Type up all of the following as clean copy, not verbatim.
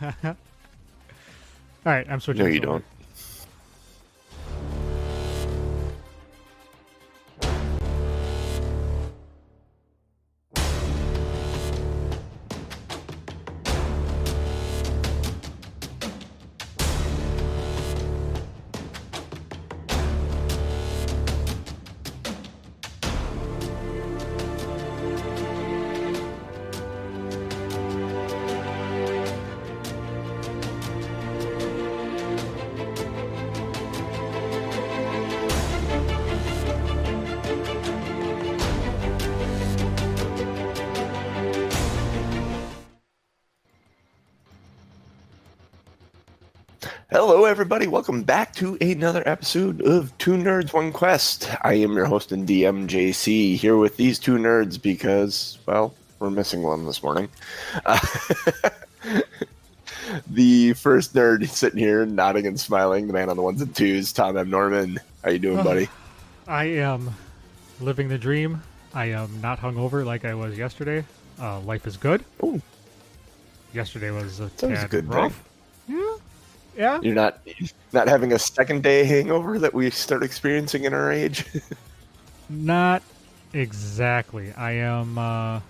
All right, I'm switching No, this you over. don't. Hello, everybody. Welcome back to another episode of Two Nerds, One Quest. I am your host and DM, JC, here with these two nerds because, well, we're missing one this morning. Uh, the first nerd sitting here, nodding and smiling, the man on the ones and twos, Tom M. Norman. How you doing, buddy? I am living the dream. I am not hungover like I was yesterday. Life is good. Oh, Yesterday was a that's always a tad good rough. thing. Yeah. Yeah. You're not having a second day hangover that we start experiencing in our age? Not exactly. I am. I'll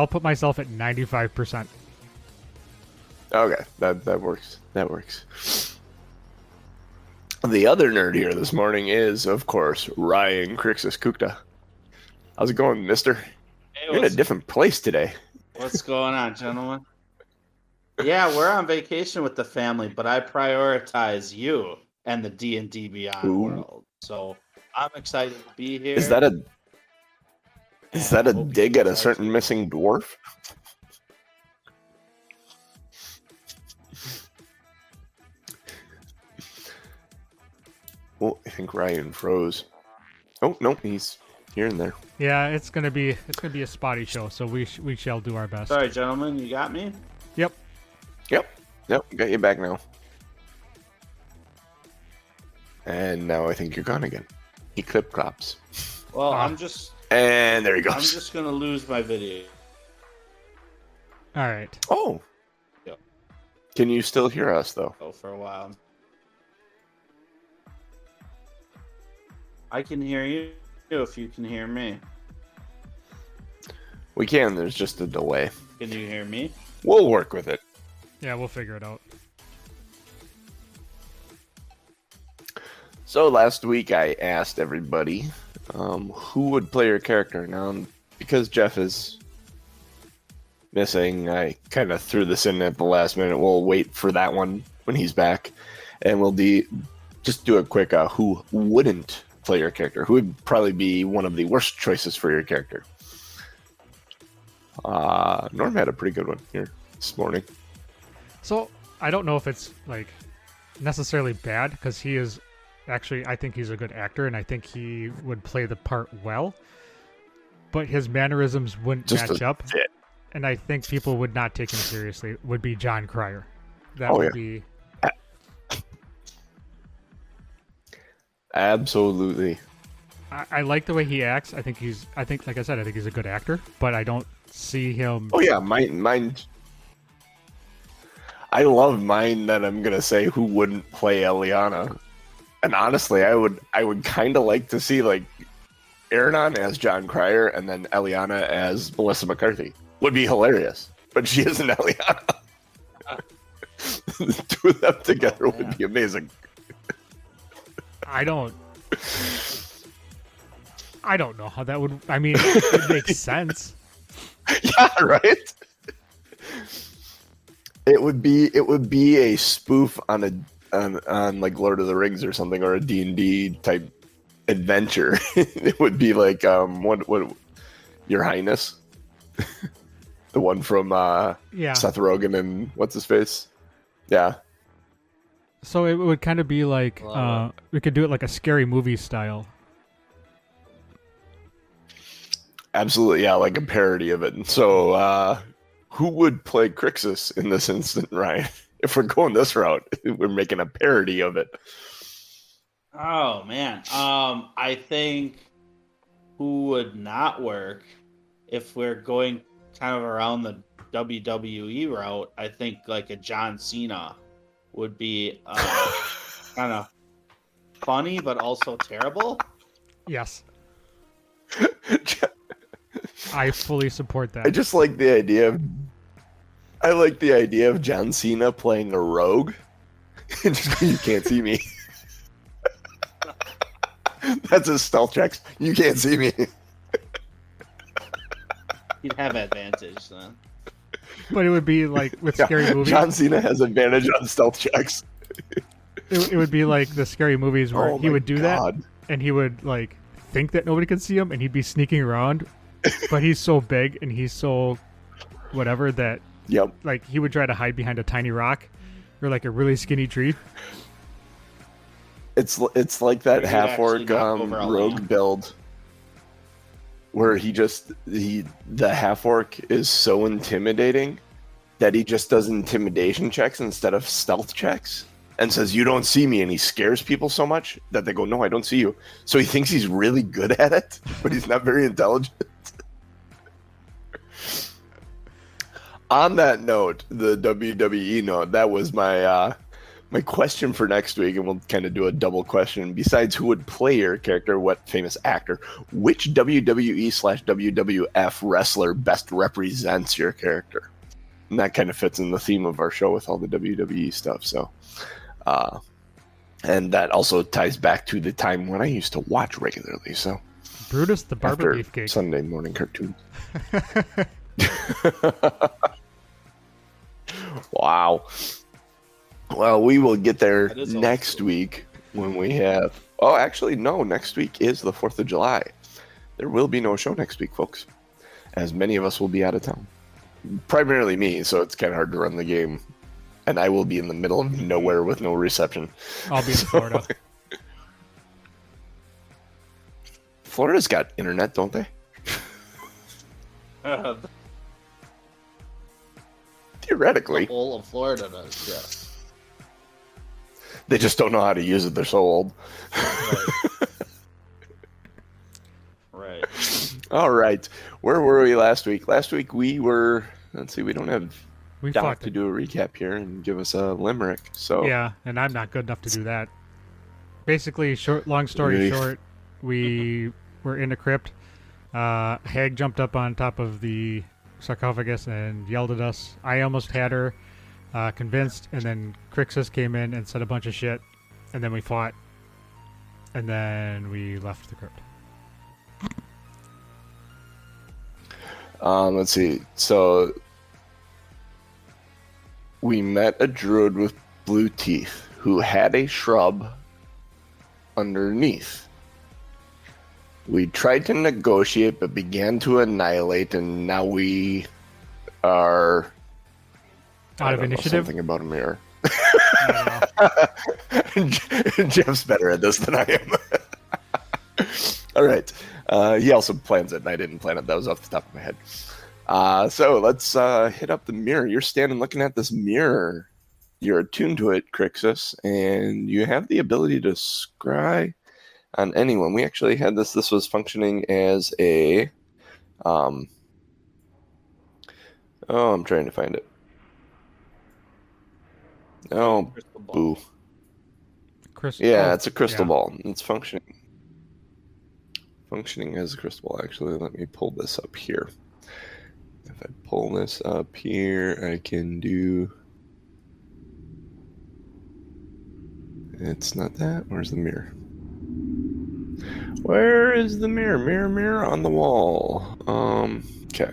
put myself at 95%. Okay, that works. That works. The other nerd here this morning is, of course, Ryan Crixus Kukta. How's it going, mister? Hey, You're in a different place today. what's going on, gentlemen? Yeah, we're on vacation with the family, but I prioritize you and the D&D Beyond Ooh. world. So I'm excited to be here. Is that a and I hope you dig at a guys certain are- missing dwarf? Well, I think Ryan froze. Oh no, he's here and there. Yeah, it's gonna be a spotty show, so we shall do our best. Sorry, gentlemen, you got me? Yep. Yep, got you back now. And now I think you're gone again. He clip clops. Well, Ah. And there he I'm goes. just gonna lose my video. All right. Oh. Yep. Can you still hear us though? For a while. I can hear you if you can hear me. We can. There's just a delay. Can you hear me? We'll work with it. Yeah, we'll figure it out. So last week I asked everybody who would play your character. Now, because Jeff is missing, I kind of threw this in at the last minute. We'll wait for that one when he's back, and we'll just do a quick who wouldn't play your character. Who would probably be one of the worst choices for your character? Norm had a pretty good one here this morning. So I don't know if it's like necessarily bad because he is actually, I think he's a good actor and I think he would play the part well, but his mannerisms wouldn't Just match a up, fit. and I think people would not take him seriously. Would be John Cryer. That Oh, would yeah. be. Absolutely. I like the way he acts. I think like I said, I think he's a good actor, but I don't see him. Oh yeah, mine. I love mine that I'm gonna say who wouldn't play Eliana, and honestly, I would kind of like to see like Aranon as John Cryer and then Eliana as Melissa McCarthy. Would be hilarious, but she isn't Eliana. The two of them together would be amazing. I don't know how that would. I mean, it makes sense. Yeah, right. It would be a spoof on like Lord of the Rings or something, or a D&D type adventure. It would be like what Your Highness, the one from Yeah. Seth Rogen and what's his face. Yeah, So it would kind of be like Love we could do it like a scary movie style. absolutely. Yeah, like a parody of it. So who would play Crixus in this instant, Ryan? If we're going this route, we're making a parody of it. Oh man. I think who would not work if we're going kind of around the WWE route, I think like a John Cena would be kind of funny, but also terrible. Yes, I fully support I that. just like the idea of. I like the idea of John Cena playing a rogue. Just, you can't see me. That's his stealth checks. You can't see me. He'd have advantage then. But it would be like with scary movies. John Cena has advantage on stealth checks. It would be like the scary movies where Oh he my would do God. that, and he would like think that nobody could see him, and he'd be sneaking around, but he's so big and he's so whatever that Yep. like he would try to hide behind a tiny rock or like a really skinny tree. It's like that Or he'd half orc actually knock over a rogue lamp. build where the half orc is so intimidating that he just does intimidation checks instead of stealth checks and says you don't see me, and he scares people so much that they go, no, I don't see you. So he thinks he's really good at it, but he's not very intelligent. On that note, the WWE note, that was my my question for next week, and we'll kind of do a double question. Besides who would play your character, what famous actor, which WWE/WWF wrestler best represents your character? And that kind of fits in the theme of our show with all the WWE stuff. So, and that also ties back to the time when I used to watch regularly. So, Brutus the Barber after Beefcake. Sunday morning cartoons. Wow. Well, we will get there That is old next school. week when we have. Oh, actually, no. Next week is the 4th of July. There will be no show next week, folks, as many of us will be out of town. Primarily me, so it's kind of hard to run the game. And I will be in the middle of nowhere with no reception. I'll be in Florida. Florida's got internet, don't they? The Theoretically. whole of Florida does, yes. They just don't know how to use it. They're so old. Right. All right. Where were we last week? Last week we were. Let's see. We don't have We Doc fought to do a recap here and give us a limerick. So Yeah, and I'm not good enough to do that. Basically, long story Really? short, we were in a crypt. Hag jumped up on top of the sarcophagus and yelled at us. I almost had her convinced, and then Crixus came in and said a bunch of shit, and then we fought, and then we left the crypt. let's see. So we met a druid with blue teeth who had a shrub underneath. We tried to negotiate, but began to annihilate, and now we are I Out of don't know, initiative? something about a mirror. I don't know. Jeff's better at this than I am. All right. He also plans it, and I didn't plan it. That was off the top of my head. So let's hit up the mirror. You're standing looking at this mirror. You're attuned to it, Crixus, and you have the ability to scry on anyone. We actually had this. This was functioning as a... I'm trying to find it. Oh, Crystal ball. boo. Yeah, It's a crystal ball. It's functioning as a crystal ball. Actually, let me pull this up here. If I pull this up here, I can do... It's not that. Where's the mirror? Where is the mirror? Mirror on the wall. Okay.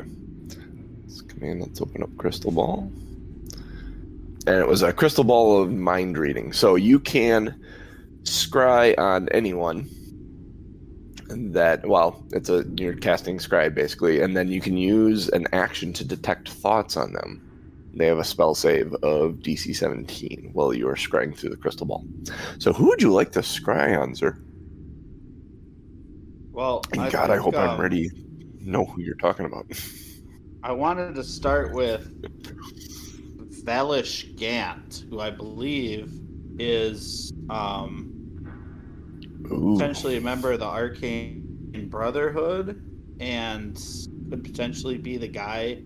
Let's come in. Let's open up crystal ball. And it was a crystal ball of mind reading. So you can scry on anyone that, well, you're casting scry basically, and then you can use an action to detect thoughts on them. They have a spell save of DC 17 while you are scrying through the crystal ball. So who would you like to scry on, sir? Well, And I God, I think, hope I'm ready to know who you're talking about. I wanted to start with Valish Gant, who I believe is Ooh. potentially a member of the Arcane Brotherhood and could potentially be the guy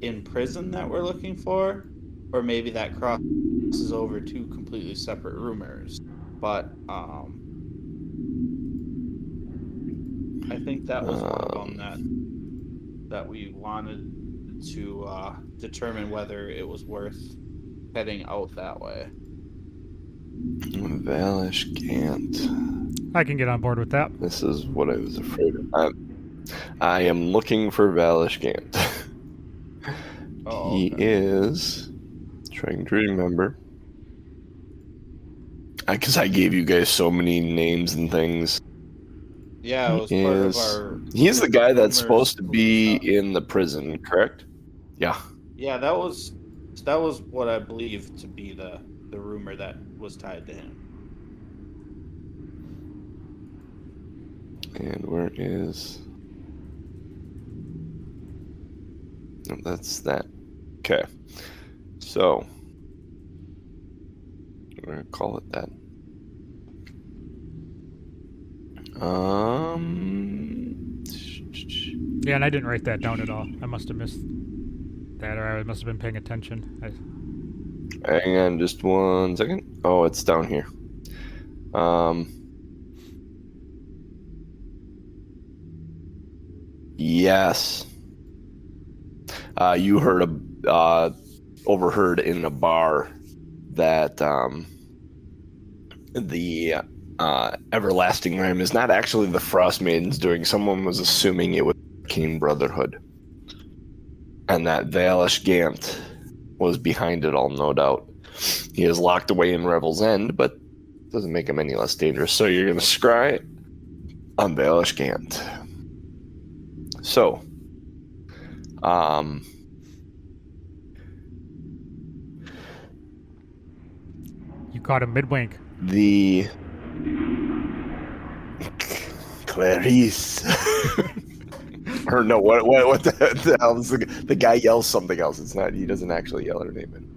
in prison that we're looking for, or maybe that crosses over two completely separate rumors. But I think that was one of them that we wanted to determine whether it was worth heading out that way. Valish Gant. I can get on board with that. This is what I was afraid of. I am looking for Valish Gant. He is trying to remember. Because I gave you guys so many names and things. Yeah, it was part of our. He's the guy that's supposed to be in the prison, correct? Yeah. Yeah, that was what I believe to be the rumor that was tied to him. And where is? Oh, that's that. Okay. So we're gonna call it that. Yeah, and I didn't write that down at all. I must have missed that, or I must have been paying attention. Hang on just 1 second. Oh, it's down here. Yes. You overheard in a bar that the Everlasting Ram is not actually the Frost Maidens doing. Someone was assuming it was King Brotherhood. And that Valish Gant was behind it all, no doubt. He is locked away in Revel's End, but doesn't make him any less dangerous. So you're going to scry on Valish Gant. So, you caught him mid-wink. The Clarice. Or no, what the hell is the guy yells something else. It's not, he doesn't actually yell her name in.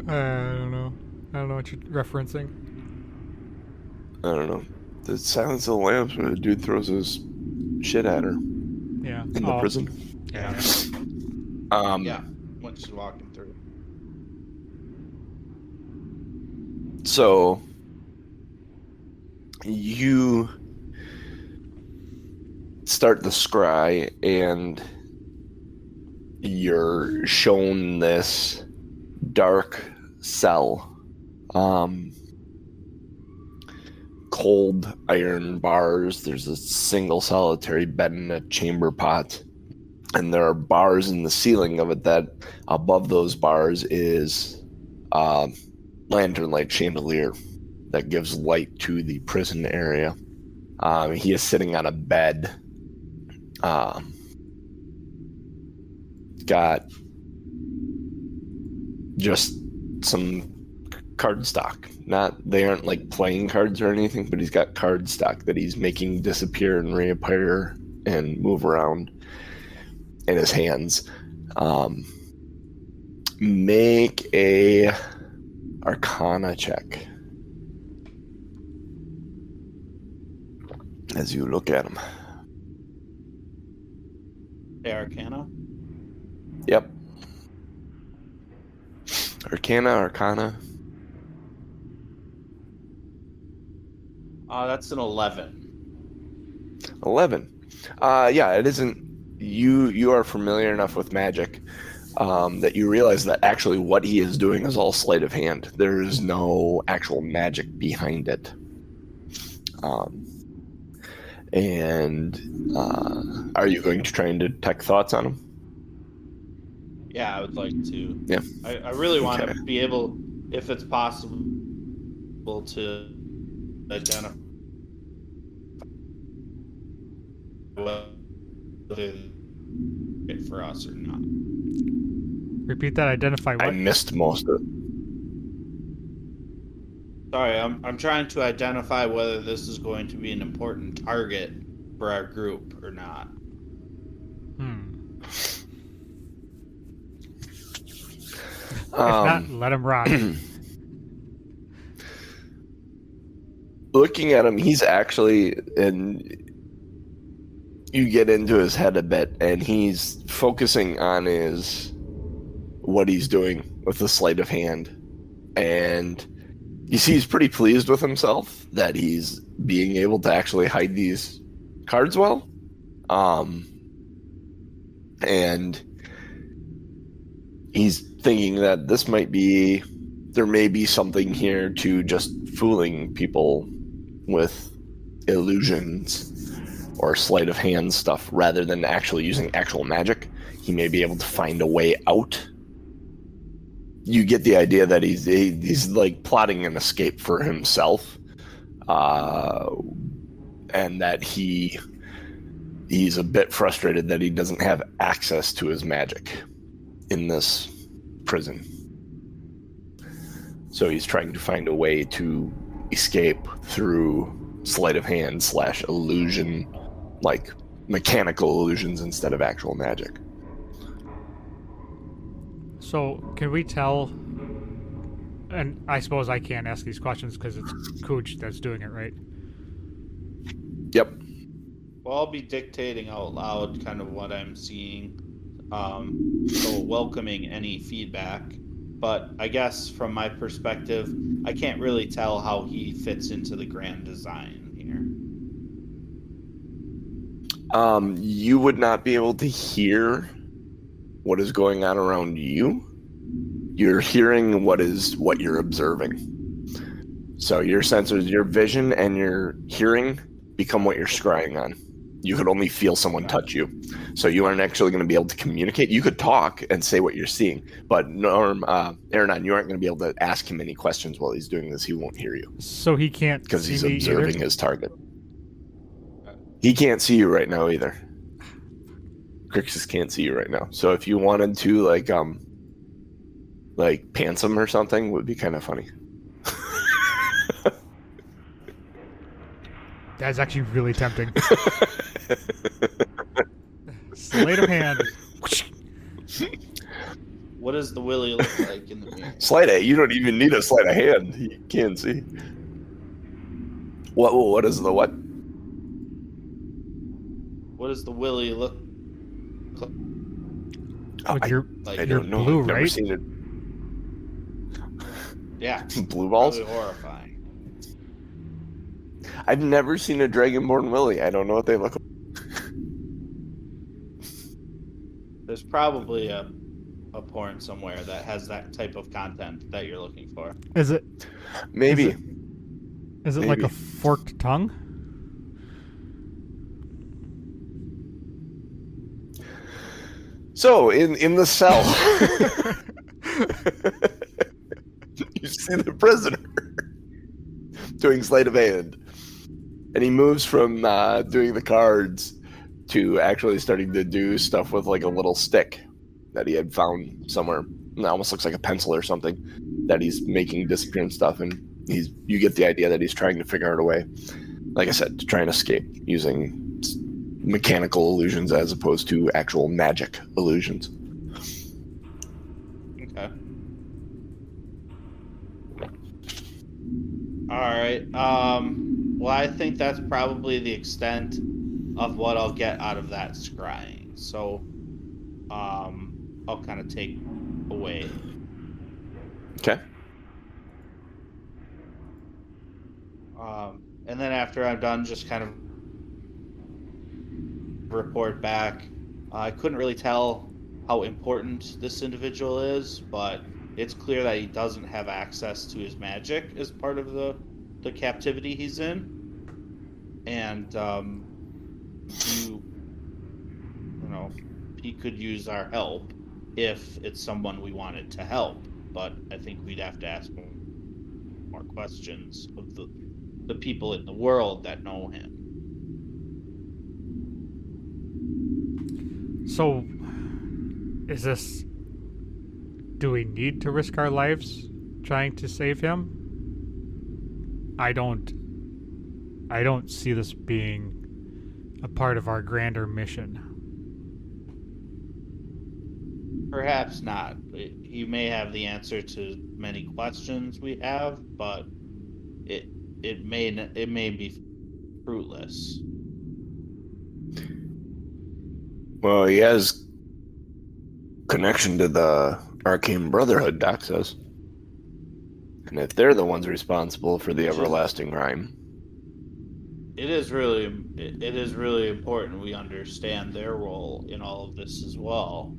I don't know what you're referencing. I don't know. The Silence of the Lambs when the dude throws his shit at her. Yeah. In the prison. Yeah. Yeah, when she's walking through. So you start the scry and you're shown this dark cell. Cold iron bars. There's a single solitary bed and a chamber pot. And there are bars in the ceiling of it that above those bars is lantern light chandelier that gives light to the prison area. He is sitting on a bed. Got just some card stock. They aren't like playing cards or anything, but he's got card stock that he's making disappear and reappear and move around in his hands. Make a Arcana check as you look at him. Arcana? Yep. Arcana. That's an 11. 11. Yeah, it isn't. You are familiar enough with magic that you realize that actually what he is doing is all sleight of hand. There is no actual magic behind it. Are you going to try and detect thoughts on him? Yeah, I would like to. Yeah. I really want to be able, if it's possible, to identify whether it's for us or not. Repeat that. Identify what? I missed most of it. Sorry, I'm trying to identify whether this is going to be an important target for our group or not. If not, let him rock. Looking at him, he's actually, and you get into his head a bit, and he's focusing on what he's doing with the sleight of hand, and you see he's pretty pleased with himself that he's being able to actually hide these cards well. And he's thinking that there may be something here to just fooling people with illusions or sleight of hand stuff rather than actually using actual magic. He may be able to find a way out. You get the idea that he's like plotting an escape for himself, and that he's a bit frustrated that he doesn't have access to his magic in this prison. So he's trying to find a way to escape through sleight of hand / illusion, like mechanical illusions instead of actual magic. So, can we tell? And I suppose I can't ask these questions because it's Cooch that's doing it, right? Yep. Well, I'll be dictating out loud kind of what I'm seeing, so welcoming any feedback. But I guess from my perspective, I can't really tell how he fits into the grand design here. You would not be able to hear what is going on around you. You're hearing what you're observing. So your sensors, your vision and your hearing become what you're scrying on. You could only feel someone touch you. So you aren't actually going to be able to communicate. You could talk and say what you're seeing, but Aranon, you aren't going to be able to ask him any questions while he's doing this. He won't hear you. So he can't because see he's me observing either? his target. He can't see you right now either. Crixus can't see you right now. So if you wanted to like pants him or something, would be kind of funny. That's actually really tempting. Sleight of hand. What does the willy look like in the mirror? Sleight of, you don't even need a sleight of hand. He can't see. What is the what? What does the willy look With your like? I you're don't know. blue, I've never right? seen it. Yeah, Blue balls? really horrifying. I've never seen a Dragonborn Willy. I don't know what they look like. There's probably a porn somewhere that has that type of content that you're looking for. Is it Maybe. is it like a forked tongue? So, in the cell, you see the prisoner doing sleight of hand. And he moves from doing the cards to actually starting to do stuff with like a little stick that he had found somewhere. It almost looks like a pencil or something that he's making disappear and stuff. And you get the idea that he's trying to figure out a way, like I said, to try and escape using mechanical illusions as opposed to actual magic illusions. Okay. All right. Well, I think that's probably the extent of what I'll get out of that scrying. So, I'll kind of take away. Okay. And then after I'm done, just kind of report back. I couldn't really tell how important this individual is, but it's clear that he doesn't have access to his magic as part of the captivity he's in. And he could use our help if it's someone we wanted to help. But I think we'd have to ask more questions of the people in the world that know him. So, do we need to risk our lives trying to save him? I don't see this being a part of our grander mission. Perhaps not. You may have the answer to many questions we have, but it may be fruitless. Well, he has connection to the Arcane Brotherhood, Doc says. And if they're the ones responsible for the everlasting rhyme. It is really important we understand their role in all of this as well.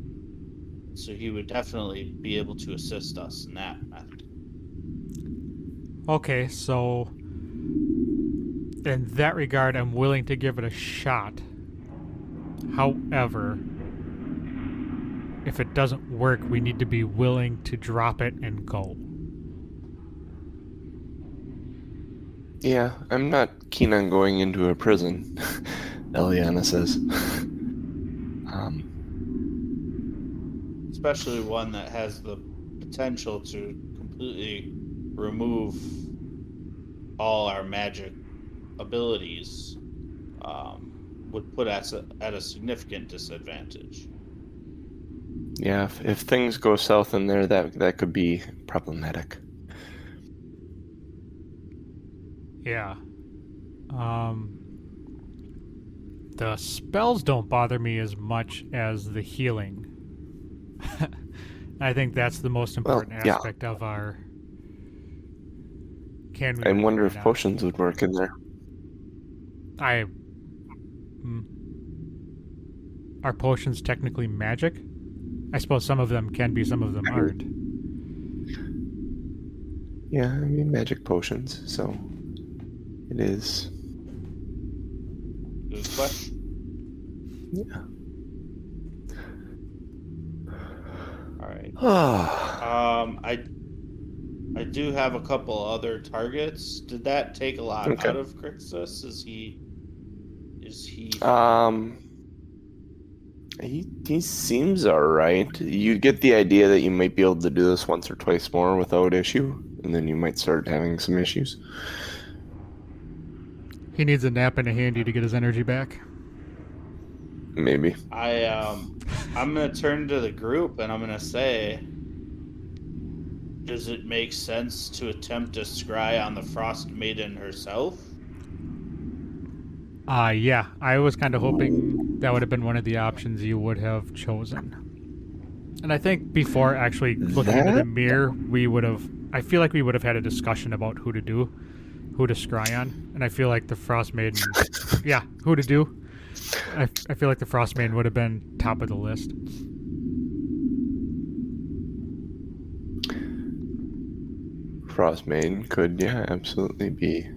So he would definitely be able to assist us in that method. Okay, so in that regard, I'm willing to give it a shot. However, if it doesn't work, we need to be willing to drop it and go. Yeah, I'm not keen on going into a prison, Eliana says. Especially one that has the potential to completely remove all our magic abilities, would put us at a significant disadvantage. Yeah, if things go south in there, that could be problematic. Yeah. The spells don't bother me as much as the healing. I think that's the most important aspect of our... Can we? I wonder if potions would work in there. Are potions technically magic? I suppose some of them can be, some of them aren't. Yeah, I mean magic potions, so it is. Good question. Yeah. All right. I do have a couple other targets. Did that take a lot out of Crixus? Is he? He seems alright. You get the idea that you might be able to do this once or twice more without issue, and then you might start having some issues. He needs a nap and a handy to get his energy back. Maybe. I'm gonna turn to the group and I'm gonna say, does it make sense to attempt to scry on the Frost Maiden herself? Yeah. I was kind of hoping that would have been one of the options you would have chosen. And I think before actually looking into the mirror, I feel like we would have had a discussion about who to scry on. And I feel like the Frost Maiden, who to do. I feel like the Frost Maiden would have been top of the list. Frost Maiden could, absolutely be.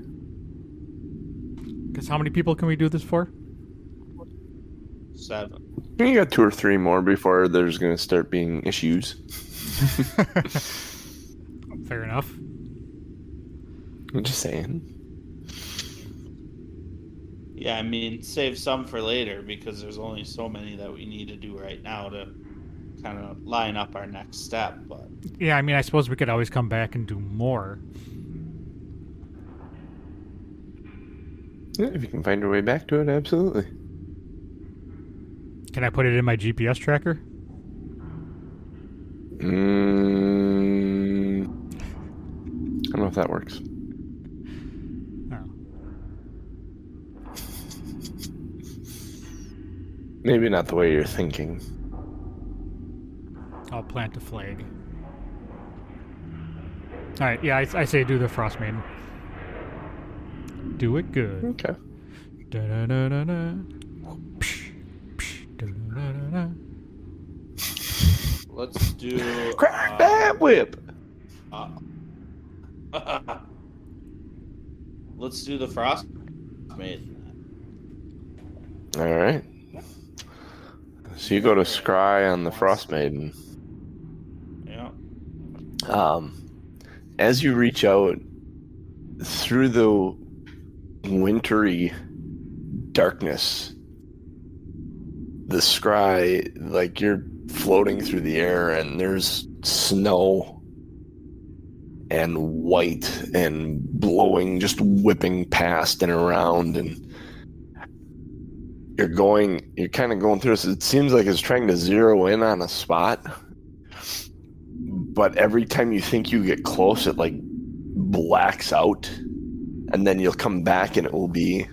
Because how many people can we do this for? 7. You got 2 or 3 more before there's going to start being issues. Fair enough. I'm just saying. Yeah, I mean, save some for later because there's only so many that we need to do right now to kind of line up our next step. But yeah, I mean, I suppose we could always come back and do more. Yeah, if you can find your way back to it, absolutely. Can I put it in my GPS tracker? I don't know if that works. Oh. Maybe not the way you're thinking. I'll plant a flag. Alright, yeah, I say do the Frost Maiden. Do it good. Okay. Da-da-da-da-da. Psh, psh, da-da-da-da-da. let's do... Crack that whip! Let's do the Frost Maiden. Alright. So you go to scry on the Frost Maiden. Yeah. As you reach out through the wintry darkness, the scry, like you're floating through the air and there's snow and white and blowing, just whipping past and around, and you're kind of going through this. It seems like it's trying to zero in on a spot, but every time you think you get close, it like blacks out, and then you'll come back and it will be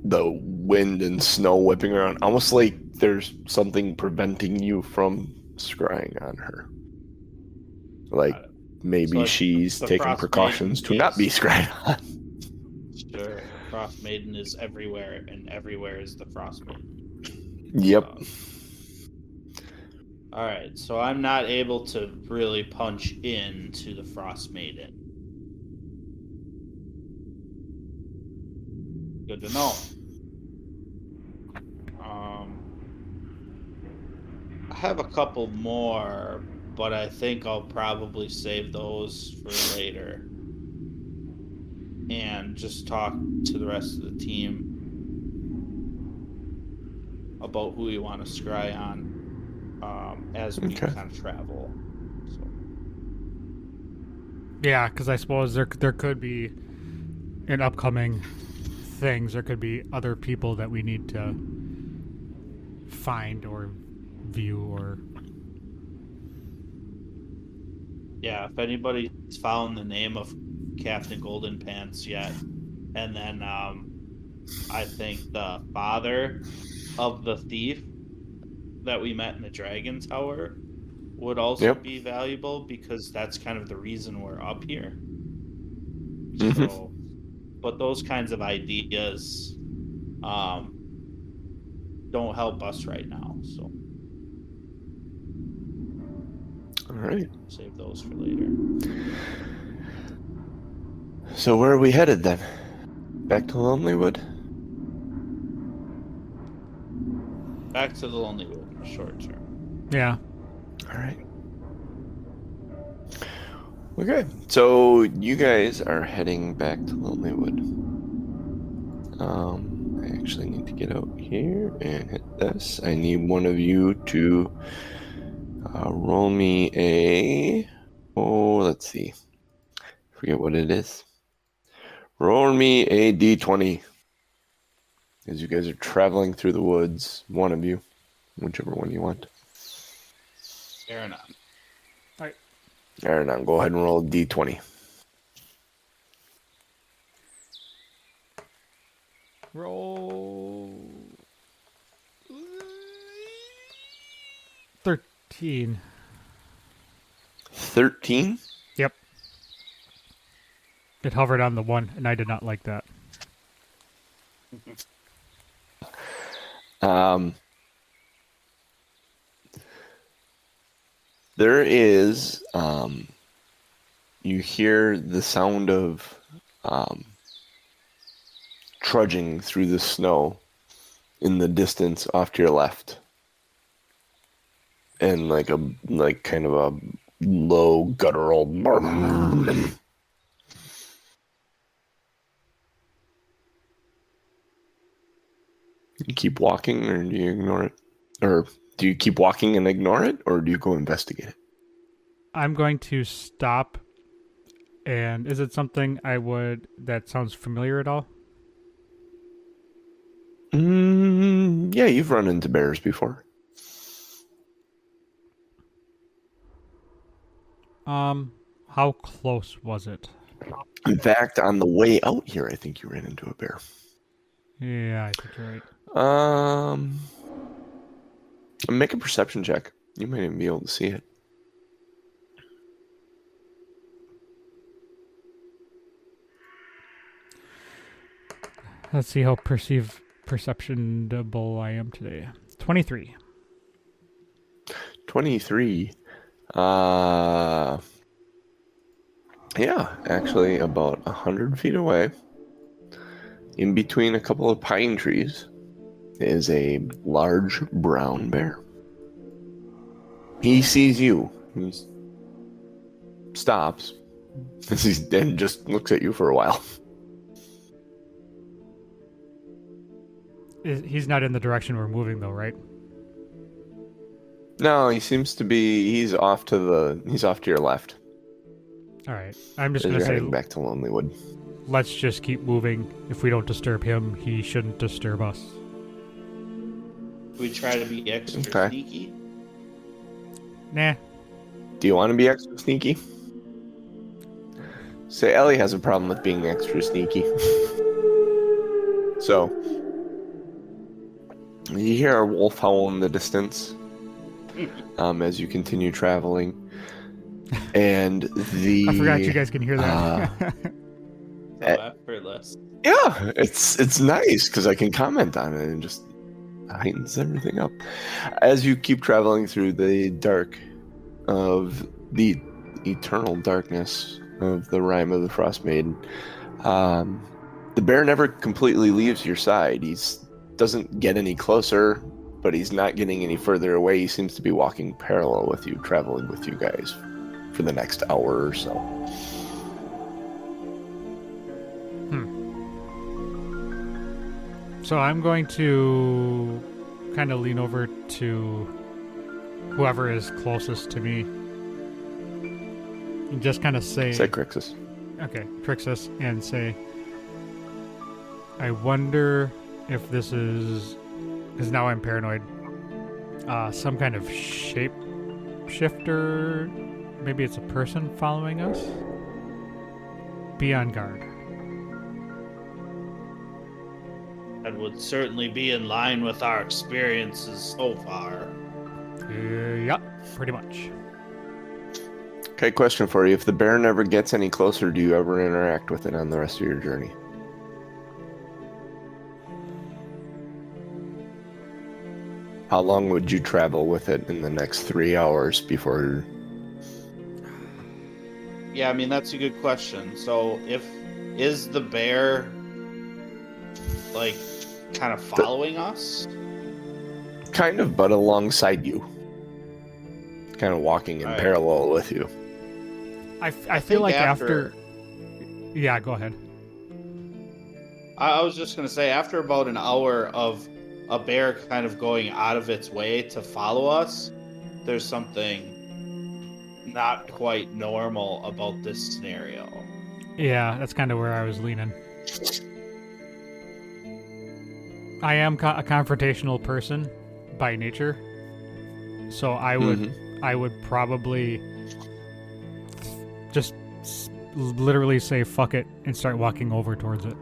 the wind and snow whipping around, almost like there's something preventing you from scrying on her. Like maybe So she's the taking Frost precautions to Maiden not be is- scryed on. Sure, the Frost Maiden is everywhere, and everywhere is the Frost Maiden. Yep. All right, so I'm not able to really punch into the Frost Maiden. Good to know. I have a couple more, but I think I'll probably save those for later. And just talk to the rest of the team about who we want to scry on as we kind of travel. So. Yeah, because I suppose there could be in upcoming things, there could be other people that we need to find or view or. Yeah, if anybody's found the name of Captain Golden Pants yet, and then I think the father of the thief that we met in the Dragon Tower would also be valuable, because that's kind of the reason we're up here. Mm-hmm. So, but those kinds of ideas don't help us right now. So, all right. Save those for later. So where are we headed then? Back to Lonelywood? Back to the Lonelywood, short term. Yeah. All right. Okay, so you guys are heading back to Lonelywood. I actually need to get out here and hit this. I need one of you to roll me let's see. Forget what it is. Roll me a d20. As you guys are traveling through the woods, one of you, whichever one you want. Aranon. Aranon, go ahead and roll a d20. Roll 13. 13? Yep. It hovered on the 1, and I did not like that. There is, you hear the sound of trudging through the snow in the distance off to your left. And like kind of a low guttural. You keep walking, or do you ignore it? Or do you keep walking and ignore it, or do you go investigate it? I'm going to stop. And is it something that sounds familiar at all? Yeah, you've run into bears before. How close was it? In fact, on the way out here, I think you ran into a bear. Yeah, I think you're right. Make a perception check. You might even be able to see it. Let's see how perceptionable I am today. 23. 23. Yeah, actually about 100 feet away, in between a couple of pine trees, is a large brown bear. He sees you. He stops and just looks at you for a while. He's not in the direction we're moving, though, right? No, he seems to be. He's off to your left. All right. I'm just As going to you're say, heading back to Lonelywood. Let's just keep moving. If we don't disturb him, he shouldn't disturb us. We try to be extra sneaky. Nah. Do you want to be extra sneaky? Say, Ellie has a problem with being extra sneaky. So, You hear a wolf howl in the distance as you continue traveling. And I forgot you guys can hear that. So effortless. Yeah, it's nice because I can comment on it and just heightens everything up. As you keep traveling through the dark of the eternal darkness of the Rime of the Frost Maiden, the bear never completely leaves your side. He doesn't get any closer, but he's not getting any further away. He seems to be walking parallel with you, traveling with you guys for the next hour or so. So I'm going to kind of lean over to whoever is closest to me and just kind of say Crixus. Okay, Crixus, and say, I wonder if this is, because now I'm paranoid, some kind of shape shifter. Maybe it's a person following us. Be on guard. That would certainly be in line with our experiences so far. Yeah, pretty much. Okay, question for you. If the bear never gets any closer, do you ever interact with it on the rest of your journey? How long would you travel with it in the next 3 hours before... Yeah, I mean, that's a good question. So is the bear like kind of following us? Kind of, but alongside you. Kind of walking in All right. parallel with you. I feel like after... Yeah, go ahead. I was just going to say, after about an hour of a bear kind of going out of its way to follow us, there's something not quite normal about this scenario. Yeah, that's kind of where I was leaning. I am a confrontational person by nature, so I would probably just literally say fuck it and start walking over towards it.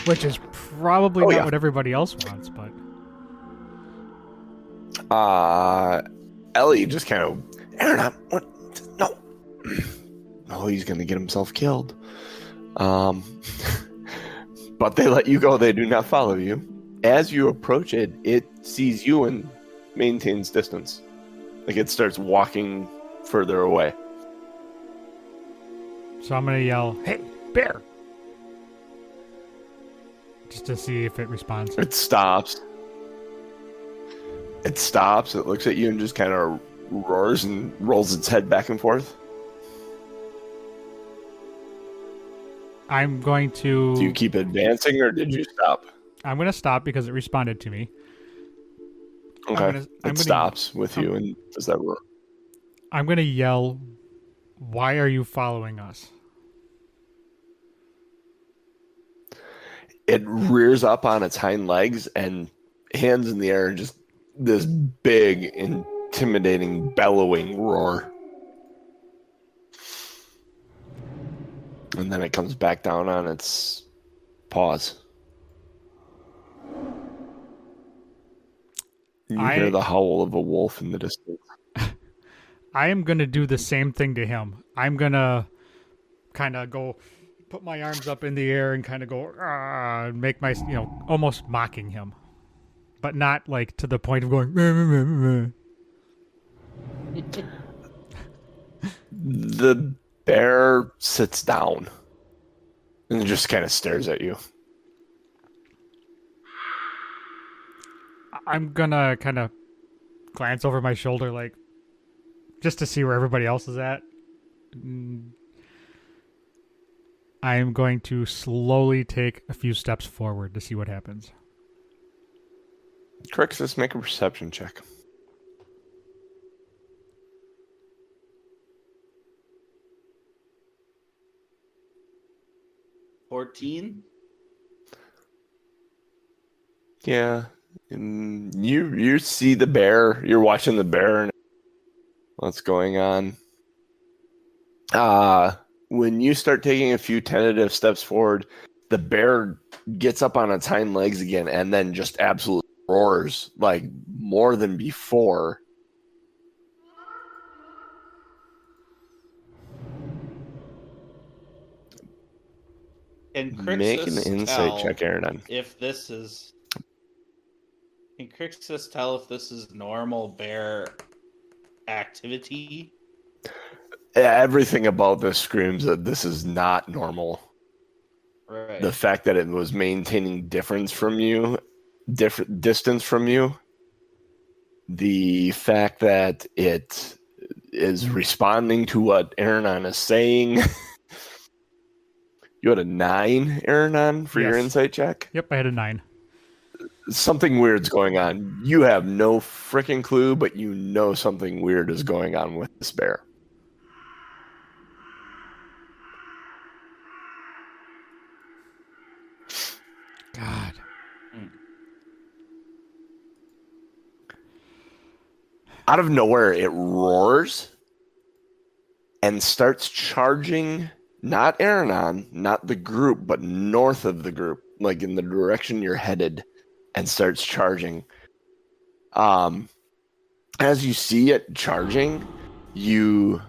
Which is probably not what everybody else wants, but Ellie just kind of, Aaron, what? No. Oh, he's gonna get himself killed. But they let you go. They do not follow you. As you approach it, it sees you and maintains distance. Like it starts walking further away. So I'm gonna yell, "Hey, bear!" Just to see if it responds. It stops. It stops. It looks at you and just kind of roars and rolls its head back and forth. I'm going to... Do you keep advancing or did you stop? I'm going to stop because it responded to me. Okay. It stops with you and does that roar. I'm going to yell, "Why are you following us?" It rears up on its hind legs and hands in the air, just this big, intimidating, bellowing roar. And then it comes back down on its paws. You hear the howl of a wolf in the distance. I am going to do the same thing to him. I'm going to kind of go, put my arms up in the air and kind of go, make my, almost mocking him. But not like to the point of going, meh, meh, meh, meh. The bear sits down and just kind of stares at you. I'm going to kind of glance over my shoulder, like, just to see where everybody else is at. I am going to slowly take a few steps forward to see what happens. Crixus, make a perception check. $14? Yeah. And you see the bear. You're watching the bear and what's going on. when you start taking a few tentative steps forward, the bear gets up on its hind legs again and then just absolutely roars like more than before. Can Make an Crixus insight check, tell Aaron. if this is? Can Crixus tell if this is normal bear activity? Everything about this screams that this is not normal. Right. The fact that it was maintaining different distance from you, the fact that it is responding to what Aranon is saying. You had a 9, Aranon, for your Yes. insight check? Yep, I had a 9. Something weird's going on. You have no freaking clue, but you know something weird is going on with this bear. God. Out of nowhere, it roars and starts charging, not Aranon, not the group, but north of the group, like in the direction you're headed, and starts charging. As you see it charging, you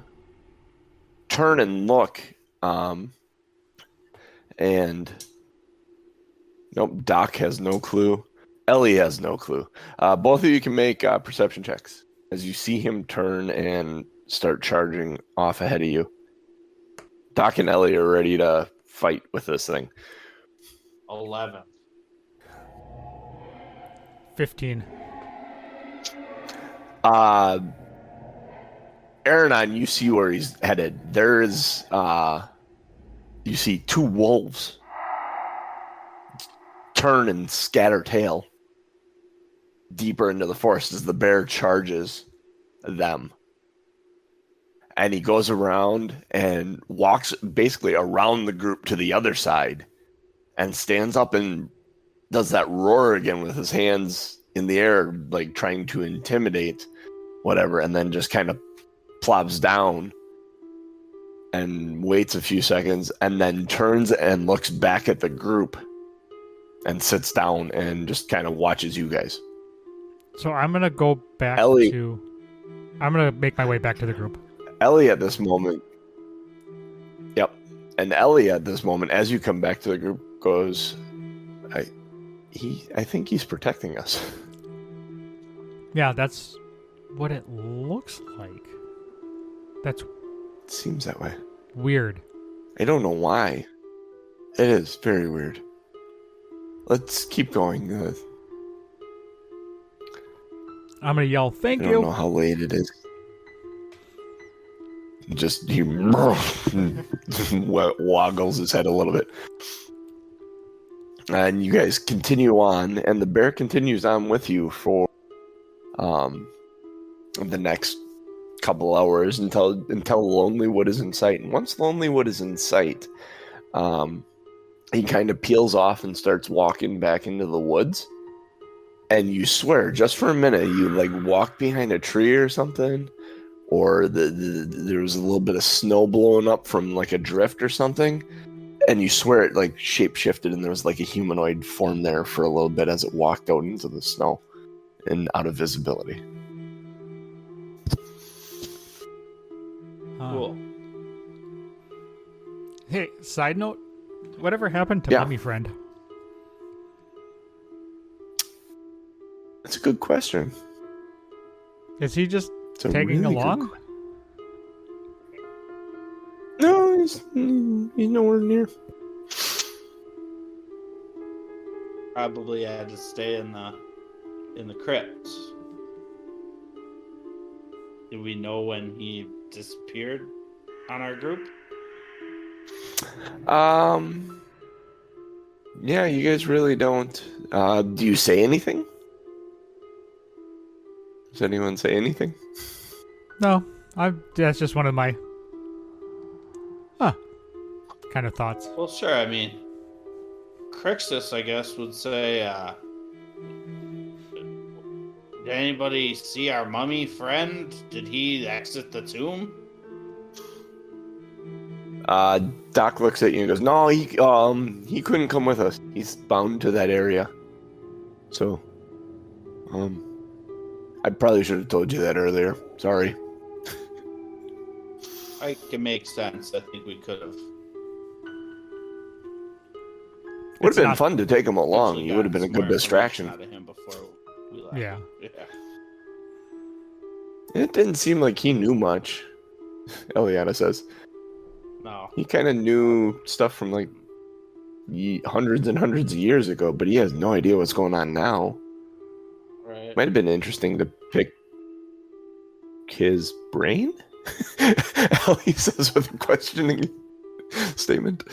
turn and look, and nope, Doc has no clue. Ellie has no clue. Both of you can make perception checks as you see him turn and start charging off ahead of you. Doc and Ellie are ready to fight with this thing. 11. 15. Aranon, you see where he's headed. There's, you see 2 wolves turn and scatter tail deeper into the forest as the bear charges them. And he goes around and walks basically around the group to the other side and stands up and does that roar again with his hands in the air, like trying to intimidate whatever, and then just kind of plops down and waits a few seconds and then turns and looks back at the group and sits down and just kind of watches you guys. So I'm going to go back Ellie. I'm going to make my way back to the group. Ellie at this moment, yep, and Ellie at this moment, as you come back to the group, goes, I think he's protecting us. Yeah, that's what it looks like. That's It seems that way. weird. I don't know why. It is very weird. Let's keep going. I'm going to yell, thank I don't you. know how late it is. Just he waggles his head a little bit. And you guys continue on, and the bear continues on with you for the next couple hours until Lonelywood is in sight. And once Lonelywood is in sight, he kind of peels off and starts walking back into the woods. And you swear, just for a minute, you like walk behind a tree or something, or there was a little bit of snow blowing up from like a drift or something, and you swear it like shape-shifted and there was like a humanoid form there for a little bit as it walked out into the snow and out of visibility. Cool. Hey, side note, whatever happened to Yeah. Mummy Friend? That's a good question. Is he just It's a tagging really good along? No, he's nowhere near. Probably had to stay in the crypt. Did we know when he disappeared on our group? Yeah, you guys really don't. Do you say anything? Does anyone say anything? No, that's just one of my kind of thoughts. Well, sure. I mean, Crixus, I guess, would say, did anybody see our mummy friend? Did he exit the tomb? Doc looks at you and goes, "No, he couldn't come with us. He's bound to that area." So, I probably should have told you that earlier. Sorry. I can make sense. I think we could have. Would have been not- fun to take him along. Actually He would have been a gotten some good more distraction. information out of him before we left. Yeah. It didn't seem like he knew much. Eliana says No. he kind of knew stuff from like hundreds and hundreds of years ago, but he has no idea what's going on now. Right. Might have been interesting to pick his brain. Ellie says with a questioning statement.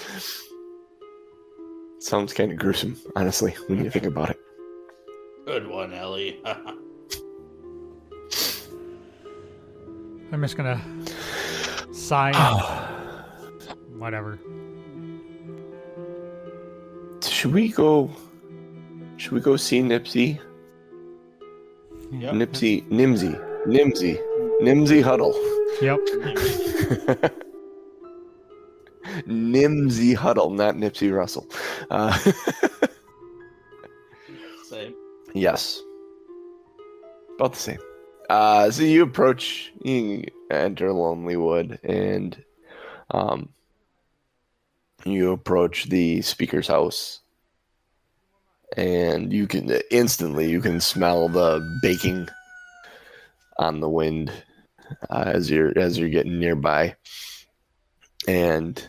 Sounds kind of gruesome, honestly, when you think about it. Good one, Ellie. I'm just gonna sigh. Whatever. Should we go see Nipsey? Yep. Nimsy Huddle. Yep. Nimsy Huddle, not Nipsey Russell. Same. Yes. About the same. So you enter Lonely Wood, and you approach the speaker's house, and you can smell the baking on the wind as you're getting nearby, and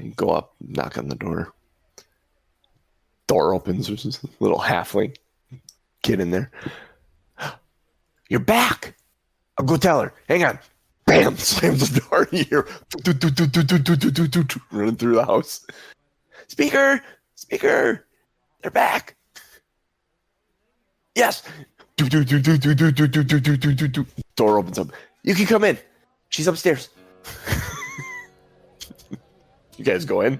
you go up, knock on the door. Door opens. There's this little halfling kid in there. You're back. I'll go tell her. Hang on. Bam! Slams the door. You hear running through the house. Speaker, they're back. Yes. Door opens up. You can come in. She's upstairs. You guys go in.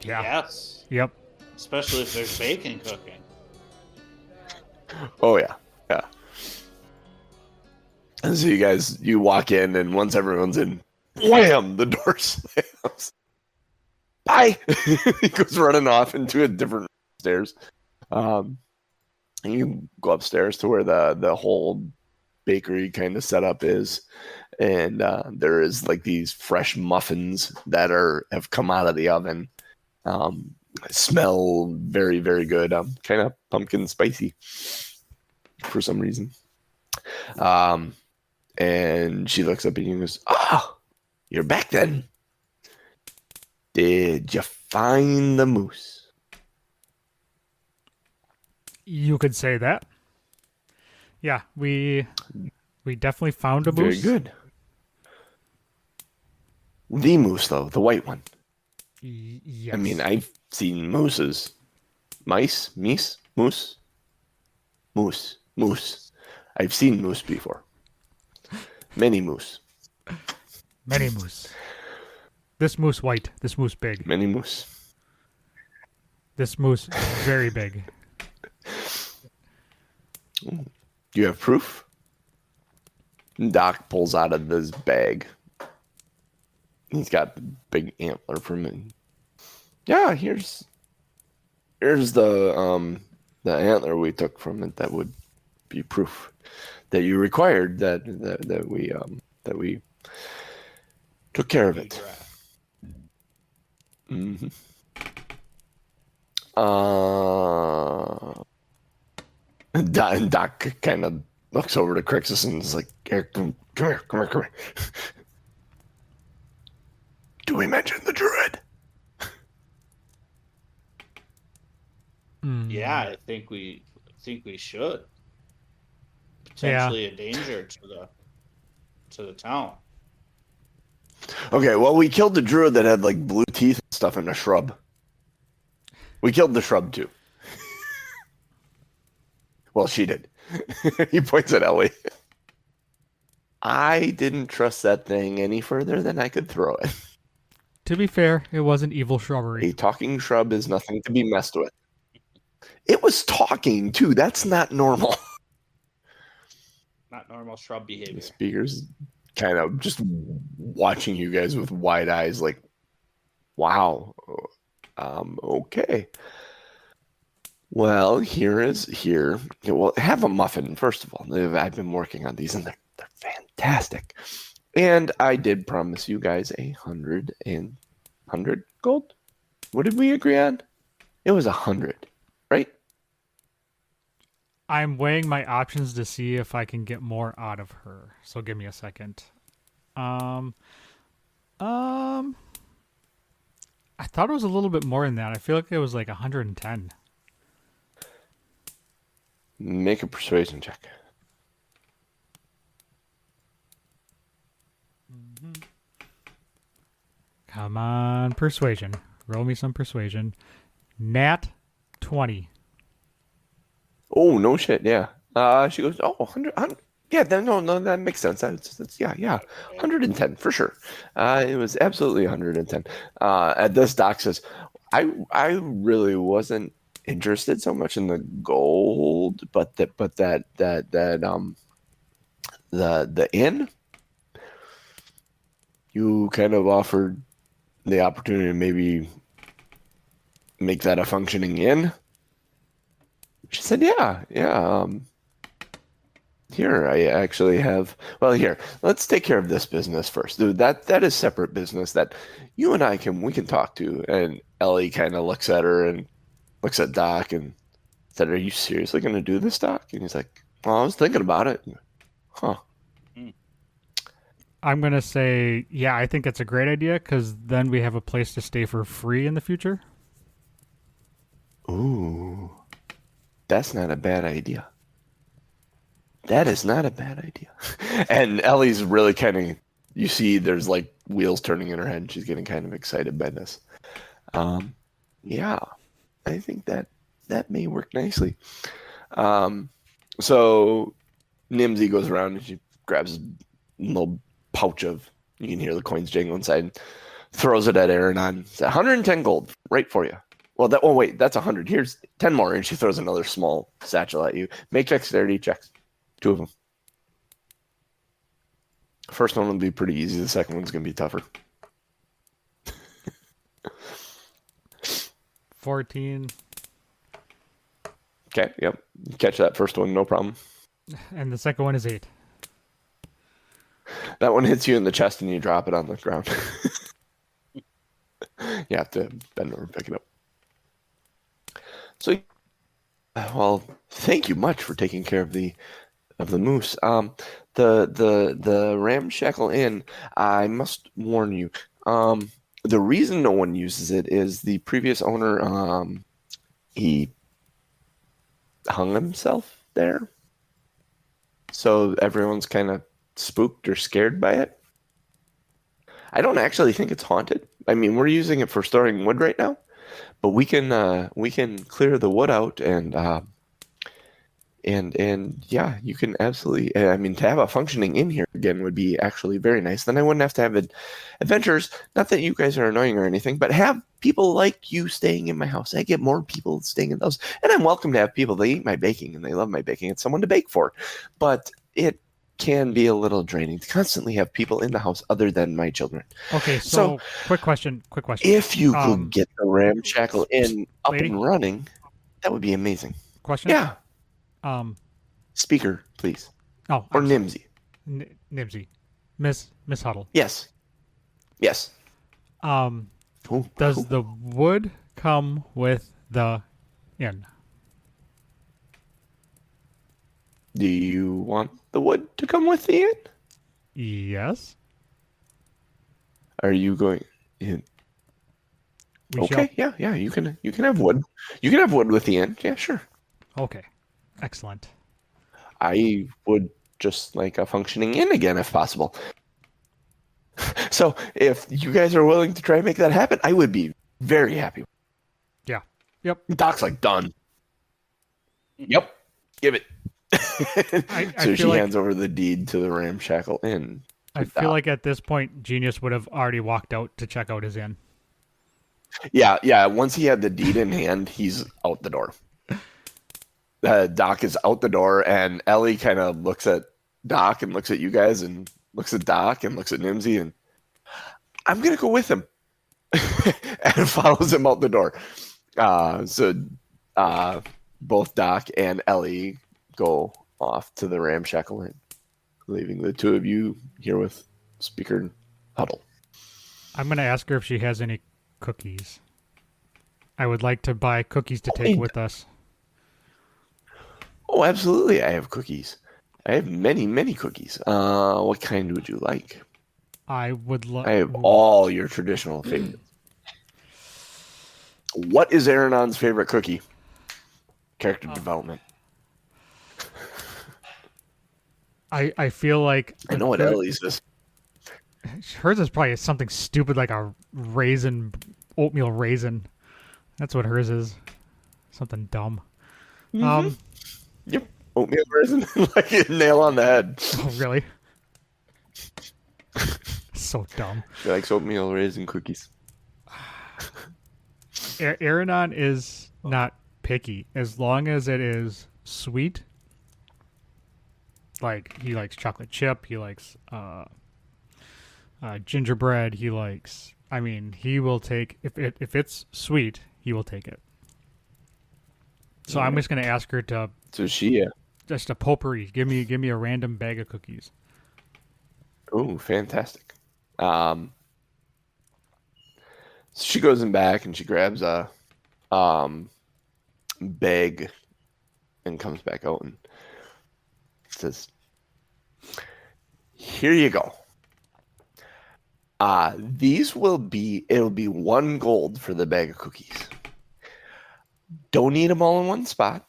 Yeah. Yes. Yep. Especially if there's bacon cooking. Oh yeah. And so you walk in, and once everyone's in, wham! The door slams. Bye. He goes running off into a different stairs. And you go upstairs to where the whole bakery kind of setup is, and there is like these fresh muffins that have come out of the oven. Smell very, very good. Kind of pumpkin spicy for some reason. And she looks up at you and goes, "Oh, you're back then. Did you find the moose?" You could say that. Yeah, we definitely found a moose. Very good. The moose, though, the white one. Yes. I mean, I've seen mooses. Mice? Meese? Moose? Moose. I've seen moose before. Many moose. Many moose. This moose white. This moose big. Many moose. This moose very big. Do you have proof? Doc pulls out of this bag. He's got the big antler from it. Yeah, here's the antler we took from it. That would be proof that you required that we took care of it. Mm-hmm. Doc kind of looks over to Crixus and is like, "Eric, come here. Do we mention the druid?" Yeah, I think we should. Potentially a danger to the town. Okay, well, we killed the druid that had like blue teeth and stuff in a shrub. We killed the shrub too. Well, she did. He points at Ellie. I didn't trust that thing any further than I could throw it. To be fair, it was an evil shrubbery. A talking shrub is nothing to be messed with. It was talking too. That's not normal. Not normal shrub behavior. The speaker's kind of just watching you guys with wide eyes, like, wow. Okay. Well, here. Well, have a muffin, first of all. I've been working on these, and they're fantastic. And I did promise you guys 100 gold. What did we agree on? It was 100, right? I'm weighing my options to see if I can get more out of her. So give me a second. I thought it was a little bit more than that. I feel like it was like 110. Make a persuasion check. Come on, persuasion. Roll me some persuasion. Nat 20. Oh, no shit, yeah. She goes, oh, 100. Yeah, no, that makes sense. That's yeah, 110 for sure. It was absolutely 110. At this, Doc says, I really wasn't interested so much in the gold, but the inn, you kind of offered the opportunity to maybe make that a functioning inn. She said, yeah. Here, I actually have. Well, here, let's take care of this business first. Dude, that is separate business that you and we can talk to. And Ellie kind of looks at her and looks at Doc and said, "Are you seriously going to do this, Doc?" And he's like, "Well, I was thinking about it." Huh. I'm going to say, yeah, I think it's a great idea because then we have a place to stay for free in the future. Ooh, that's not a bad idea. That is not a bad idea. And Ellie's really kind of, you see there's like wheels turning in her head and she's getting kind of excited by this. Yeah, I think that may work nicely. So Nimsy goes around and she grabs a little pouch of, you can hear the coins jingle inside, throws it at Aaron. It's 110 gold, right for you. Well, wait, that's 100. Here's 10 more. And she throws another small satchel at you. Make dexterity checks. 2 of them. First one will be pretty easy. The second one's going to be tougher. 14. Okay, yep. Catch that first one, no problem. And the second one is 8. That one hits you in the chest and you drop it on the ground. You have to bend over and pick it up. So, well, thank you much for taking care of the moose. The Ramshackle Inn, I must warn you, the reason no one uses it is the previous owner, he hung himself there. So everyone's kind of spooked or scared by it. I don't actually think it's haunted. I mean, we're using it for storing wood right now, but we can clear the wood out and yeah, you can absolutely. I mean, to have a functioning inn here again would be actually very nice. Then I wouldn't have to have adventures. Not that you guys are annoying or anything, but have people like you staying in my house. I get more people staying in those, and I'm welcome to have people. They eat my baking and they love my baking. It's someone to bake for, but it can be a little draining to constantly have people in the house other than my children. Okay, so quick question. If you could get the Ramshackle Inn up lady? and running, that would be amazing. Question? Yeah. Speaker, please. Oh, or Nimsy. Nimsy. Miss Huddle. Yes. Does the wood come with the inn? Do you want the wood to come with the inn? Yes. Are you going in? Okay, yeah, you can have wood. You can have wood with the inn. Yeah, sure. Okay. Excellent. I would just like a functioning inn again if possible. So if you guys are willing to try and make that happen, I would be very happy. Yeah. Yep. Doc's like, done. Yep. Give it. So she hands over the deed to the Ramshackle Inn. I feel like at this point, Genius would have already walked out to check out his inn. Yeah. Once he had the deed in hand, he's out the door. Doc is out the door, and Ellie kind of looks at Doc and looks at you guys and looks at Doc and looks at Nimsy, and I'm gonna go with him, and follows him out the door. So both Doc and Ellie go off to the ramshackle inn, leaving the two of you here with Speaker and Huddle. I'm going to ask her if she has any cookies. I would like to buy cookies to take with us. Oh, absolutely. I have cookies. I have many, many cookies. What kind would you like? I would I have all your traditional favorites. What is Aaronon's favorite cookie? Character development. I feel like... I know what Ellie's is. Hers is probably something stupid like a raisin, oatmeal raisin. That's what hers is. Something dumb. Mm-hmm. Yep. Oatmeal raisin. Like a nail on the head. Oh, really? So dumb. She likes oatmeal raisin cookies. Aranon is not picky as long as it is sweet. Like, he likes chocolate chip. He likes gingerbread. He likes... I mean, he will take... If it's sweet, he will take it. So I'm just going to ask her to... So she... just a potpourri. Give me a random bag of cookies. Oh, fantastic. So she goes in back and she grabs a bag and comes back out and says, "Here you go. It'll be 1 gold for the bag of cookies. Don't eat them all in one spot.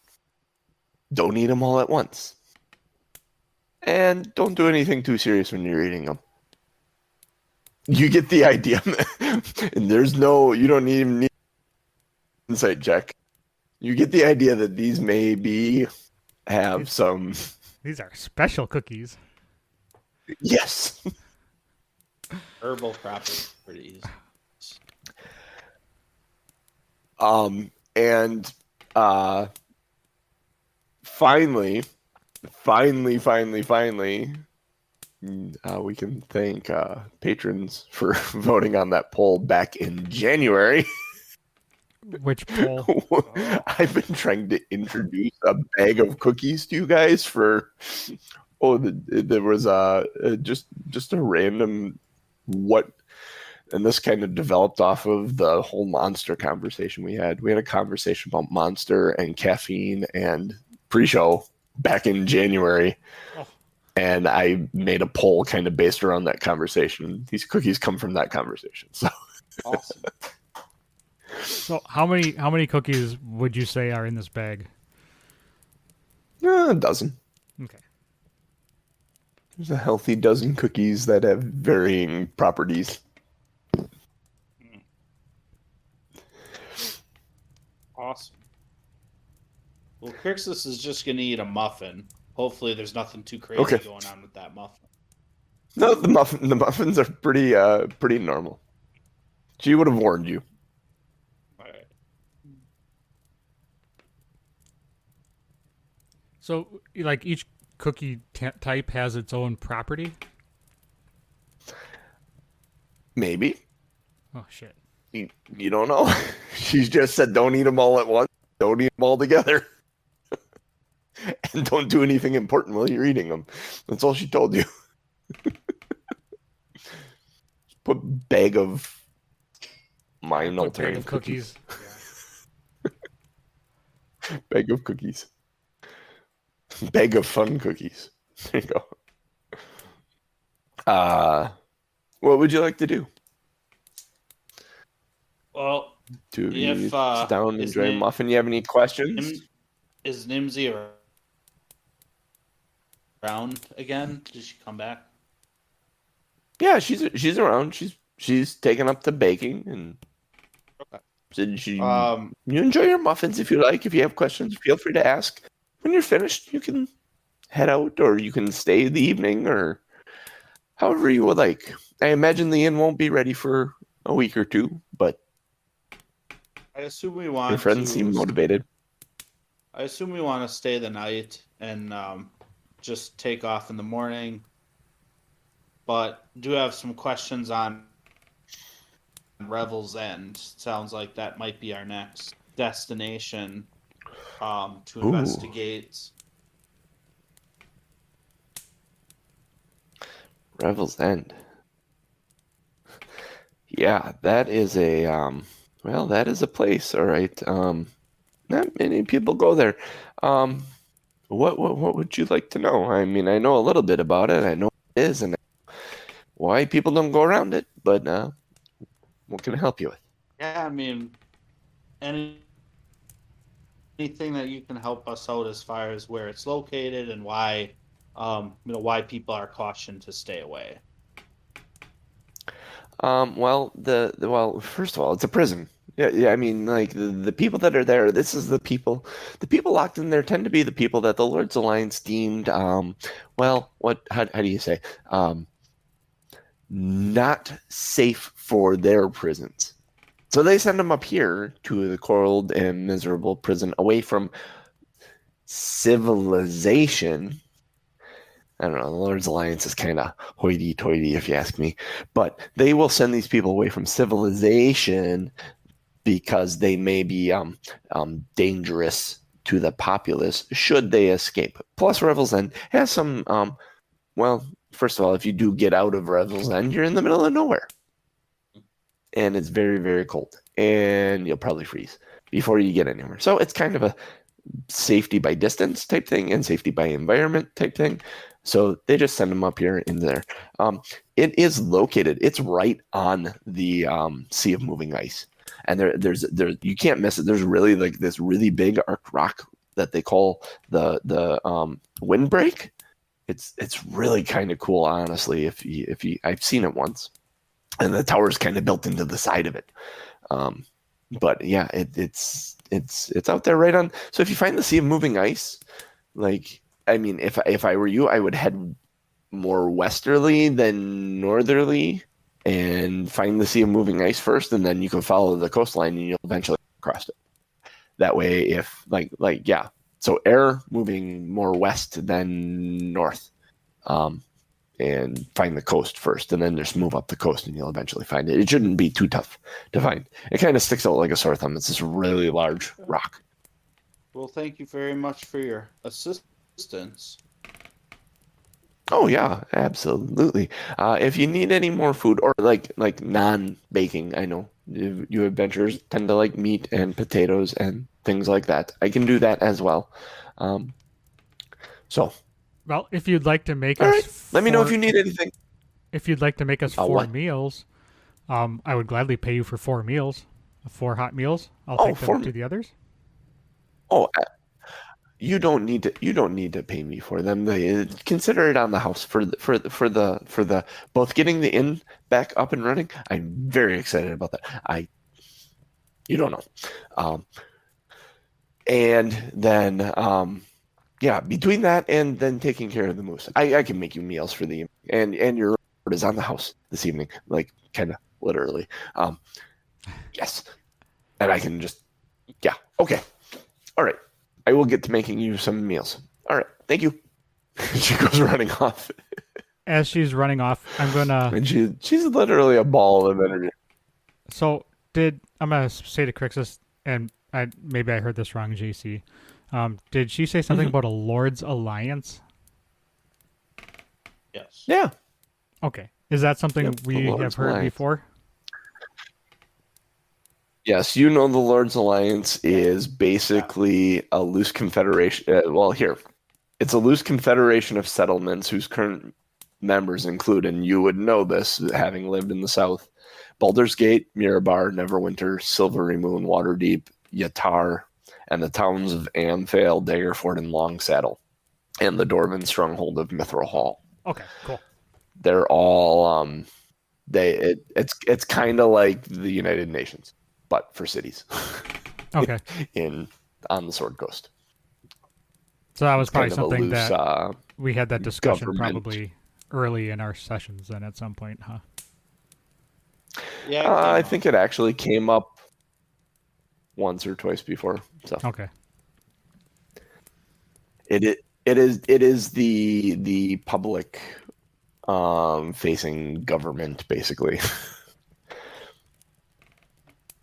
Don't eat them all at once. And don't do anything too serious when you're eating them." You get the idea. And you don't even need an insight check. You get the idea that these have some... These are special cookies. Yes. Herbal properties. And finally, we can thank patrons for voting on that poll back in January. Which poll? I've been trying to introduce a bag of cookies to you guys for... there was just a random what... And this kind of developed off of the whole Monster conversation we had. We had a conversation about Monster and caffeine and pre-show back in January. Oh. And I made a poll kind of based around that conversation. These cookies come from that conversation. So awesome. So how many cookies would you say are in this bag? A dozen. Okay. There's a healthy dozen cookies that have varying properties. Awesome. Well, Crixus is just going to eat a muffin. Hopefully there's nothing too crazy going on with that muffin. No, the muffins are pretty normal. She would have warned you. All right. So, like, each cookie type has its own property? Maybe. Oh, shit. You don't know. She's just said don't eat them all at once. Don't eat them all together. And don't do anything important while you're eating them. That's all she told you. Put bag of mind-altering cookies. Yeah. Bag of cookies. Bag of fun cookies. There you go. What would you like to do? Well, sit down and enjoy a muffin. You have any questions? Is Nimsy around again? Did she come back? Yeah, she's around. She's taken up the baking and said you enjoy your muffins if you like. If you have questions, feel free to ask. When you're finished, you can head out, or you can stay the evening, or however you would like. I imagine the inn won't be ready for a week or two, but I assume we want your friends seem motivated. I assume we want to stay the night and just take off in the morning. but do have some questions on Revel's End. Sounds like that might be our next destination to Ooh. investigate. Revel's End. Yeah, that is a that is a place. All right. Not many people go there. What would you like to know? I mean, I know a little bit about it. I know what it is and why people don't go around it. But what can I help you with? Yeah, I mean, anything that you can help us out as far as where it's located and why, why people are cautioned to stay away. Well, first of all, it's a prison. Yeah. I mean, like the people that are there. This is the people. The people locked in there tend to be the people that the Lord's Alliance deemed. Well, what? How do you say? Not safe for their prisons. So they send them up here to the cold and miserable prison away from civilization. I don't know. The Lord's Alliance is kind of hoity-toity, if you ask me. But they will send these people away from civilization because they may be dangerous to the populace should they escape. Plus, Revel's End has some. First of all, if you do get out of Revel's End, you're in the middle of nowhere, and it's very, very cold, and you'll probably freeze before you get anywhere. So it's kind of a safety by distance type thing and safety by environment type thing. So they just send them up here in there. It is located. It's right on the Sea of Moving Ice, and there's you can't miss it. There's really like this really big arc rock that they call the windbreak. It's really kind of cool, honestly. If you I've seen it once, and the tower's kind of built into the side of it. But yeah, it's out there right on. So if you find the Sea of Moving Ice, like I mean, if I were you, I would head more westerly than northerly, and find the Sea of Moving Ice first, and then you can follow the coastline, and you'll eventually cross it. That way, if yeah, so air moving more west than north, and find the coast first, and then just move up the coast, and you'll eventually find it. It shouldn't be too tough to find. It kind of sticks out like a sore thumb. It's this really large rock. Well, thank you very much for your assistance. Oh yeah, absolutely. If you need any more food or like non-baking, I know you adventurers tend to like meat and potatoes and things like that. I can do that as well. So, Well, if you'd like to make all us, right. Let me know if you need anything. If you'd like to make us 4 what? meals, I would gladly pay you for 4 meals, 4 hot meals. I'll Oh, take them to the others. Oh, you don't need to pay me for them. Consider it on the house for the both getting the inn back up and running. I'm very excited about that. You don't know, and then yeah, between that and then taking care of the moose, I can make you meals for the and your reward is on the house this evening, like kind of literally. Yes, and I can just yeah okay, all right. I will get to making you some meals. All right, thank you. She goes running off. As she's running off, I'm gonna. And she's literally a ball of energy. So I'm gonna say to Crixus, and maybe I heard this wrong, JC. Did she say something about a Lord's Alliance? Yes. Yeah. Okay. Is that something we have heard Alliance. before? Yes, you know the Lord's Alliance is basically a loose confederation. It's a loose confederation of settlements whose current members include, and you would know this having lived in the South, Baldur's Gate, Mirabar, Neverwinter, Silvery Moon, Waterdeep, Yatar, and the towns of Amphale, Daggerford, and Longsaddle, and the Dwarven stronghold of Mithril Hall. Okay, cool. They're all it's kind of like the United Nations, but for cities. Okay. on the Sword Coast. So that was probably kind of a something loose, that we had that discussion government. probably early in our sessions then at some point, huh? Yeah. I think it actually came up once or twice before. So Okay. it is the public facing government, basically,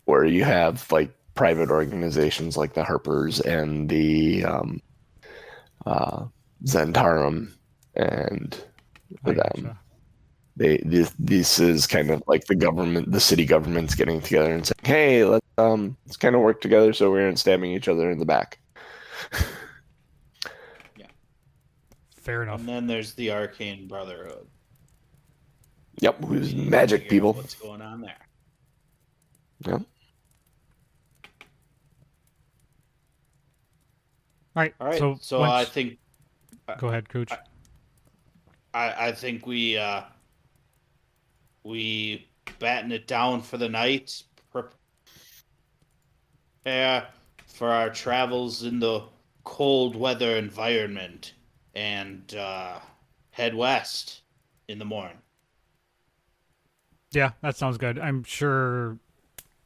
where you have like private organizations like the Harpers and the Zentarum and I them. gotcha. This is kind of like the government, the city government's getting together and saying, "Hey, let's kind of work together so we aren't stabbing each other in the back." Yeah. Fair enough. And then there's the Arcane Brotherhood. Yep, who's We need to magic figure out people. what's going on there? Yep. All right. All right. So So I once, think go ahead, Cooch. I think we batten it down for the night. Prepare for our travels in the cold weather environment, and head west in the morning. Yeah, that sounds good. I'm sure.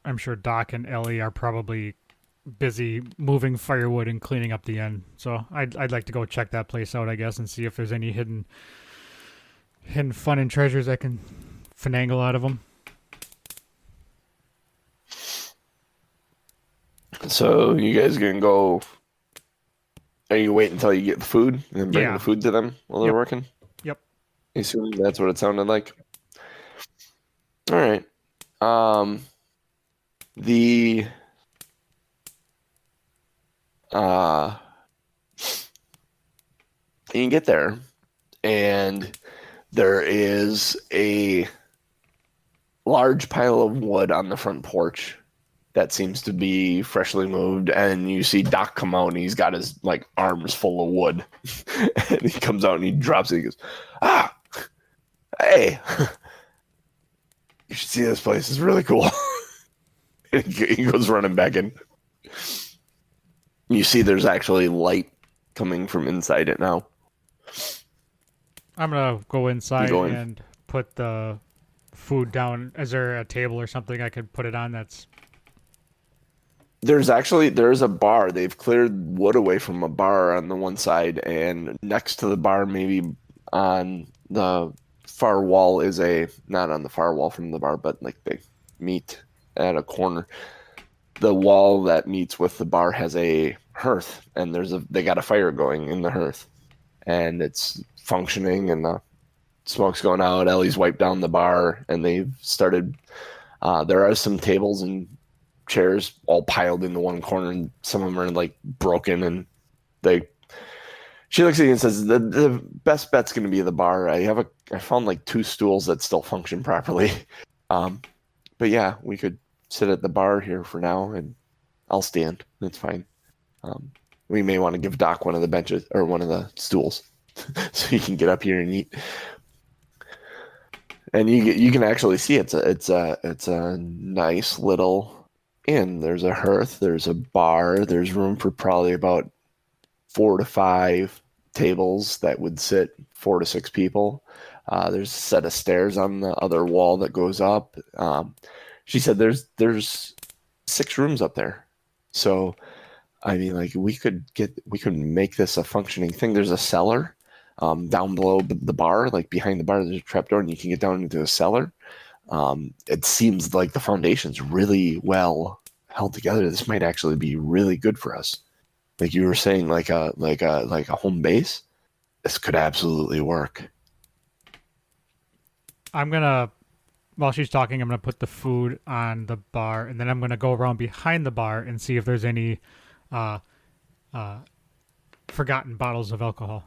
I'm sure Doc and Ellie are probably busy moving firewood and cleaning up the inn. So I'd like to go check that place out, I guess, and see if there's any hidden fun and treasures I can finagle out of them. So you guys gonna go? Are you waiting until you get the food and then bring Yeah. the food to them while they're Yep. working? Yep. I assume that's what it sounded like. All right. The you can get there, and there is a large pile of wood on the front porch that seems to be freshly moved, and you see Doc come out and he's got his like arms full of wood. And he comes out and he drops it. He goes, "Ah, hey, you should see this place. It's really cool." And he goes running back in. You see there's actually light coming from inside it now. I'm gonna go inside go in. and put the food down. Is there a table or something I could put it on? That's There's a bar. They've cleared wood away from a bar on the one side, and next to the bar, maybe on the far wall, is a not on the far wall from the bar, but like they meet at a corner. The wall that meets with the bar has a hearth, and they got a fire going in the hearth, and it's functioning, and the smoke's going out. Ellie's wiped down the bar, and they've started. There are some tables and chairs all piled into one corner, and some of them are like broken, and she looks at you and says, the best bet's going to be the bar. I found like 2 stools that still function properly. But yeah, we could sit at the bar here for now, and I'll stand. That's fine. We may want to give Doc one of the benches or one of the stools so he can get up here and eat. And you can actually see it's a nice little inn. There's a hearth, there's a bar, there's room for probably about 4 to 5 tables that would sit 4 to 6 people. There's a set of stairs on the other wall that goes up. She said there's 6 rooms up there. So, I mean, like we could make this a functioning thing. There's a cellar down below the bar, like behind the bar. There's a trapdoor, and you can get down into a cellar. It seems like the foundation's really well held together. This might actually be really good for us. Like you were saying, like a home base. This could absolutely work. I'm gonna while she's talking, I'm gonna put the food on the bar, and then I'm gonna go around behind the bar and see if there's any uh, forgotten bottles of alcohol.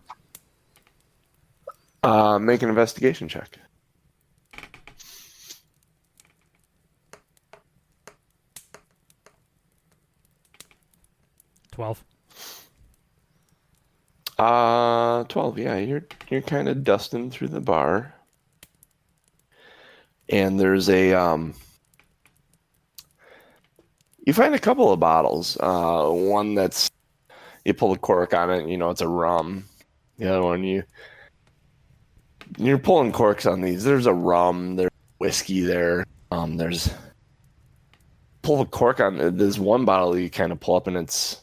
Make an investigation check. 12. 12. Yeah, you're kind of dusting through the bar, and there's a you find a couple of bottles. One that's you pull the cork on it, it's a rum. The other one you're pulling corks on these. There's a rum, there's whiskey there. There's pull the cork on. There's one bottle you kind of pull up, and it's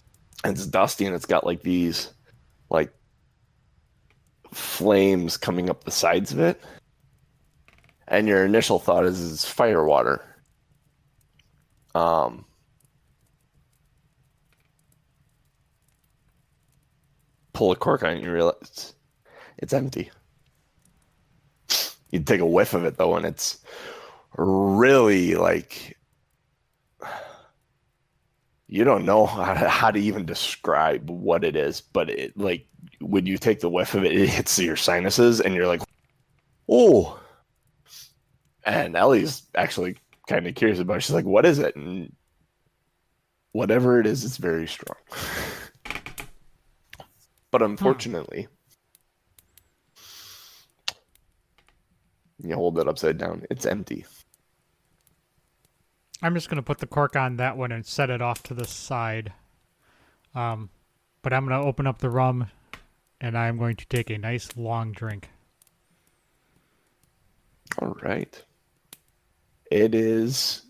dusty, and it's got like these like flames coming up the sides of it. and your initial thought is it's fire water. Pull a cork on it, and you realize it's empty. You take a whiff of it though, and it's really like you don't know how to even describe what it is, but it like when you take the whiff of it, it hits your sinuses, and you're like, oh. And Ellie's actually kind of curious about it. She's like, what is it? And whatever it is, it's very strong. But unfortunately, you hold it upside down, it's empty. I'm just going to put the cork on that one and set it off to the side. But I'm going to open up the rum, and I'm going to take a nice long drink. All right. It is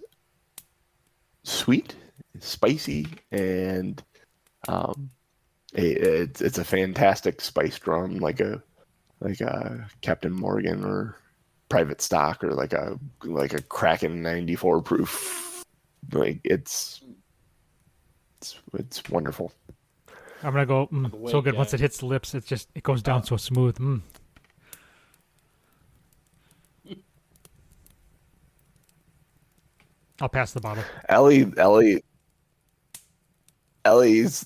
sweet, spicy, and it's a fantastic spiced rum, like a Captain Morgan or Private Stock or like a Kraken 94 proof. Like it's wonderful. I'm gonna go so good. Once it hits the lips, it goes down so smooth. I'll pass the bottle. Ellie's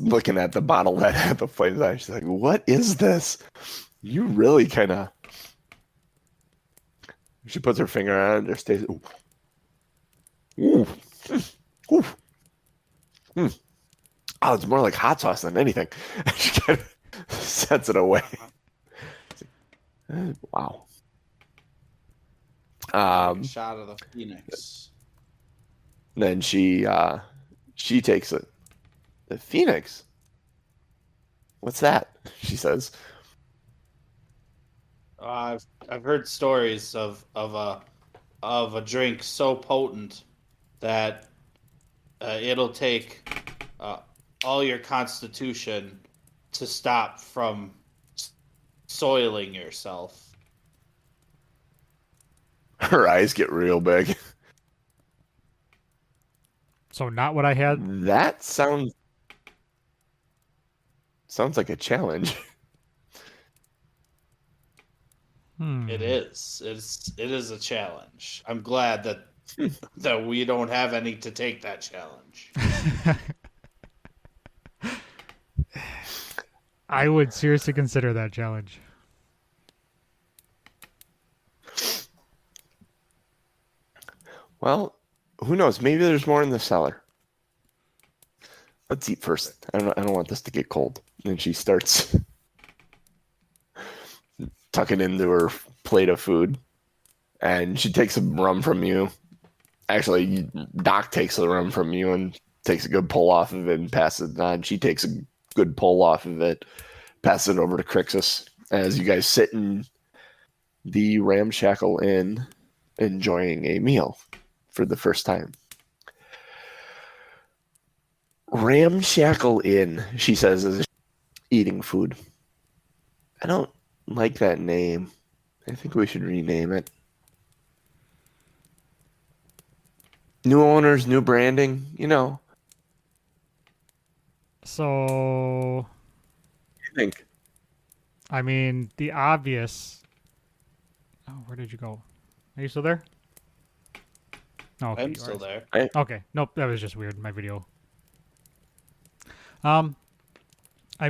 looking at the bottle that had the flames on. She's like, "What is this?" You really kind of. She puts her finger on it. There's taste. Ooh. Ooh. Mm. Oh, it's more like hot sauce than anything. She kind of sets it away. Wow. Shot of the Phoenix. Then she takes it. The Phoenix. What's that? She says. I've heard stories of a drink so potent that it'll take all your constitution to stop from soiling yourself. Her eyes get real big. So not what I had. That sounds like a challenge. It is. It is a challenge. I'm glad that we don't have any to take that challenge. I would seriously consider that challenge. Well, who knows? Maybe there's more in the cellar. Let's eat first. I don't want this to get cold. And she starts tucking into her plate of food, and she takes some rum from you. Actually, Doc takes the rum from you and takes a good pull off of it and passes it on. She takes a good pull off of it, passes it over to Crixus as you guys sit in the Ramshackle Inn enjoying a meal for the first time. Ramshackle Inn, she says, is eating food. I don't like that name. I think we should rename it. New owners, new branding, you know. So, What do you think? I mean, the obvious. Oh, where did you go? Are you still there? Oh, okay, I'm still there. Okay, nope, that was just weird. My video. I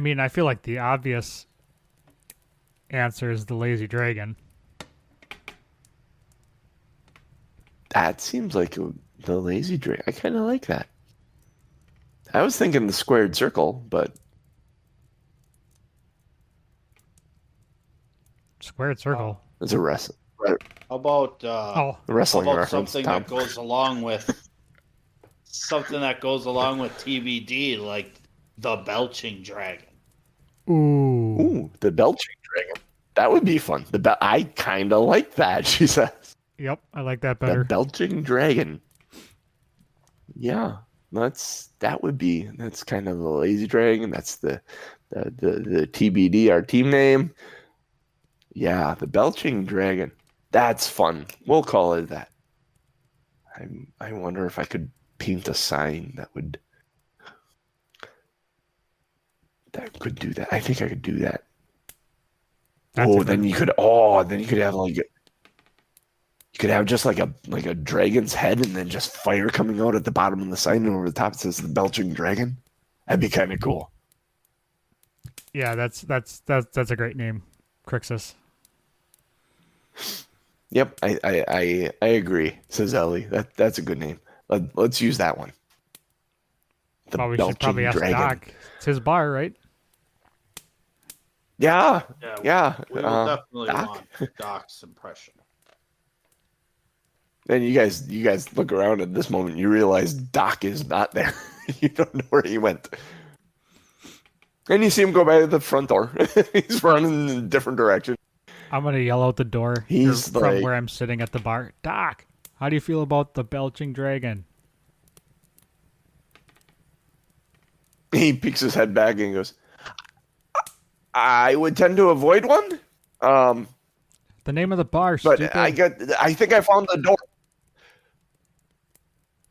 mean, I feel like the obvious answer is the Lazy Dragon. That seems like the Lazy Dragon. I kind of like that. I was thinking the Squared Circle, but Squared Circle. it's a wrestling. How about Wrestling reference. something Tom. that goes along with T.B.D, like the Belching Dragon. Ooh. The Belching Dragon. That would be fun. I kind of like that, she says. Yep, I like that The better. Belching Dragon. Yeah, that's kind of the Lazy Dragon. That's the T.B.D, our team name. Yeah, the Belching Dragon. That's fun. We'll call it that. I wonder if I could paint a sign that could do that. I think I could do that. That's a Then good- you could have like you could have just like a dragon's head and then just fire coming out at the bottom of the sign, and over the top it says the Belching Dragon. That'd be kind of cool. Yeah, that's a great name, Crixus. Yep, I agree, says Ellie. That's a good name. Let's use that one. The Well, we should probably Belching ask Dragon. Doc. It's his bar, right? Yeah. Yeah, we will definitely Doc? want Doc's impression. Then you guys look around at this moment. You realize Doc is not there. You don't know where he went. And you see him go back to the front door. He's running in a different direction. I'm gonna yell out the door He's from like- where I'm sitting at the bar. Doc, how do you feel about the Belching Dragon? He peeks his head back and goes, I would tend to avoid one. The name of the bar, But stupid. I think I found the door.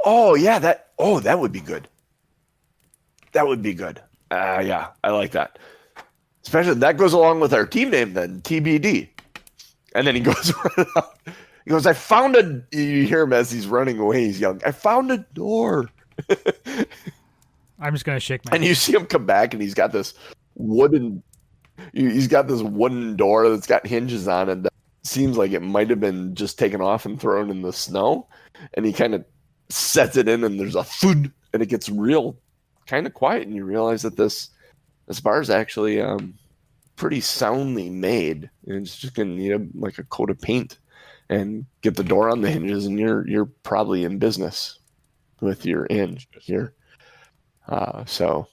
Oh yeah, that would be good. That would be good. Yeah, I like that. Especially that goes along with our team name then, T.B.D. And then he goes right up. He goes, I found a. You hear him as he's running away. He's yelling, I found a door. I'm just gonna shake my. And you see him come back, and he's got this wooden. He's got this wooden door that's got hinges on it. That seems like it might have been just taken off and thrown in the snow. And he kind of sets it in, and there's a thud, and it gets real kind of quiet, and you realize that this bar is actually pretty soundly made. And it's just gonna need like a coat of paint and get the door on the hinges, and you're probably in business with your inn here. So,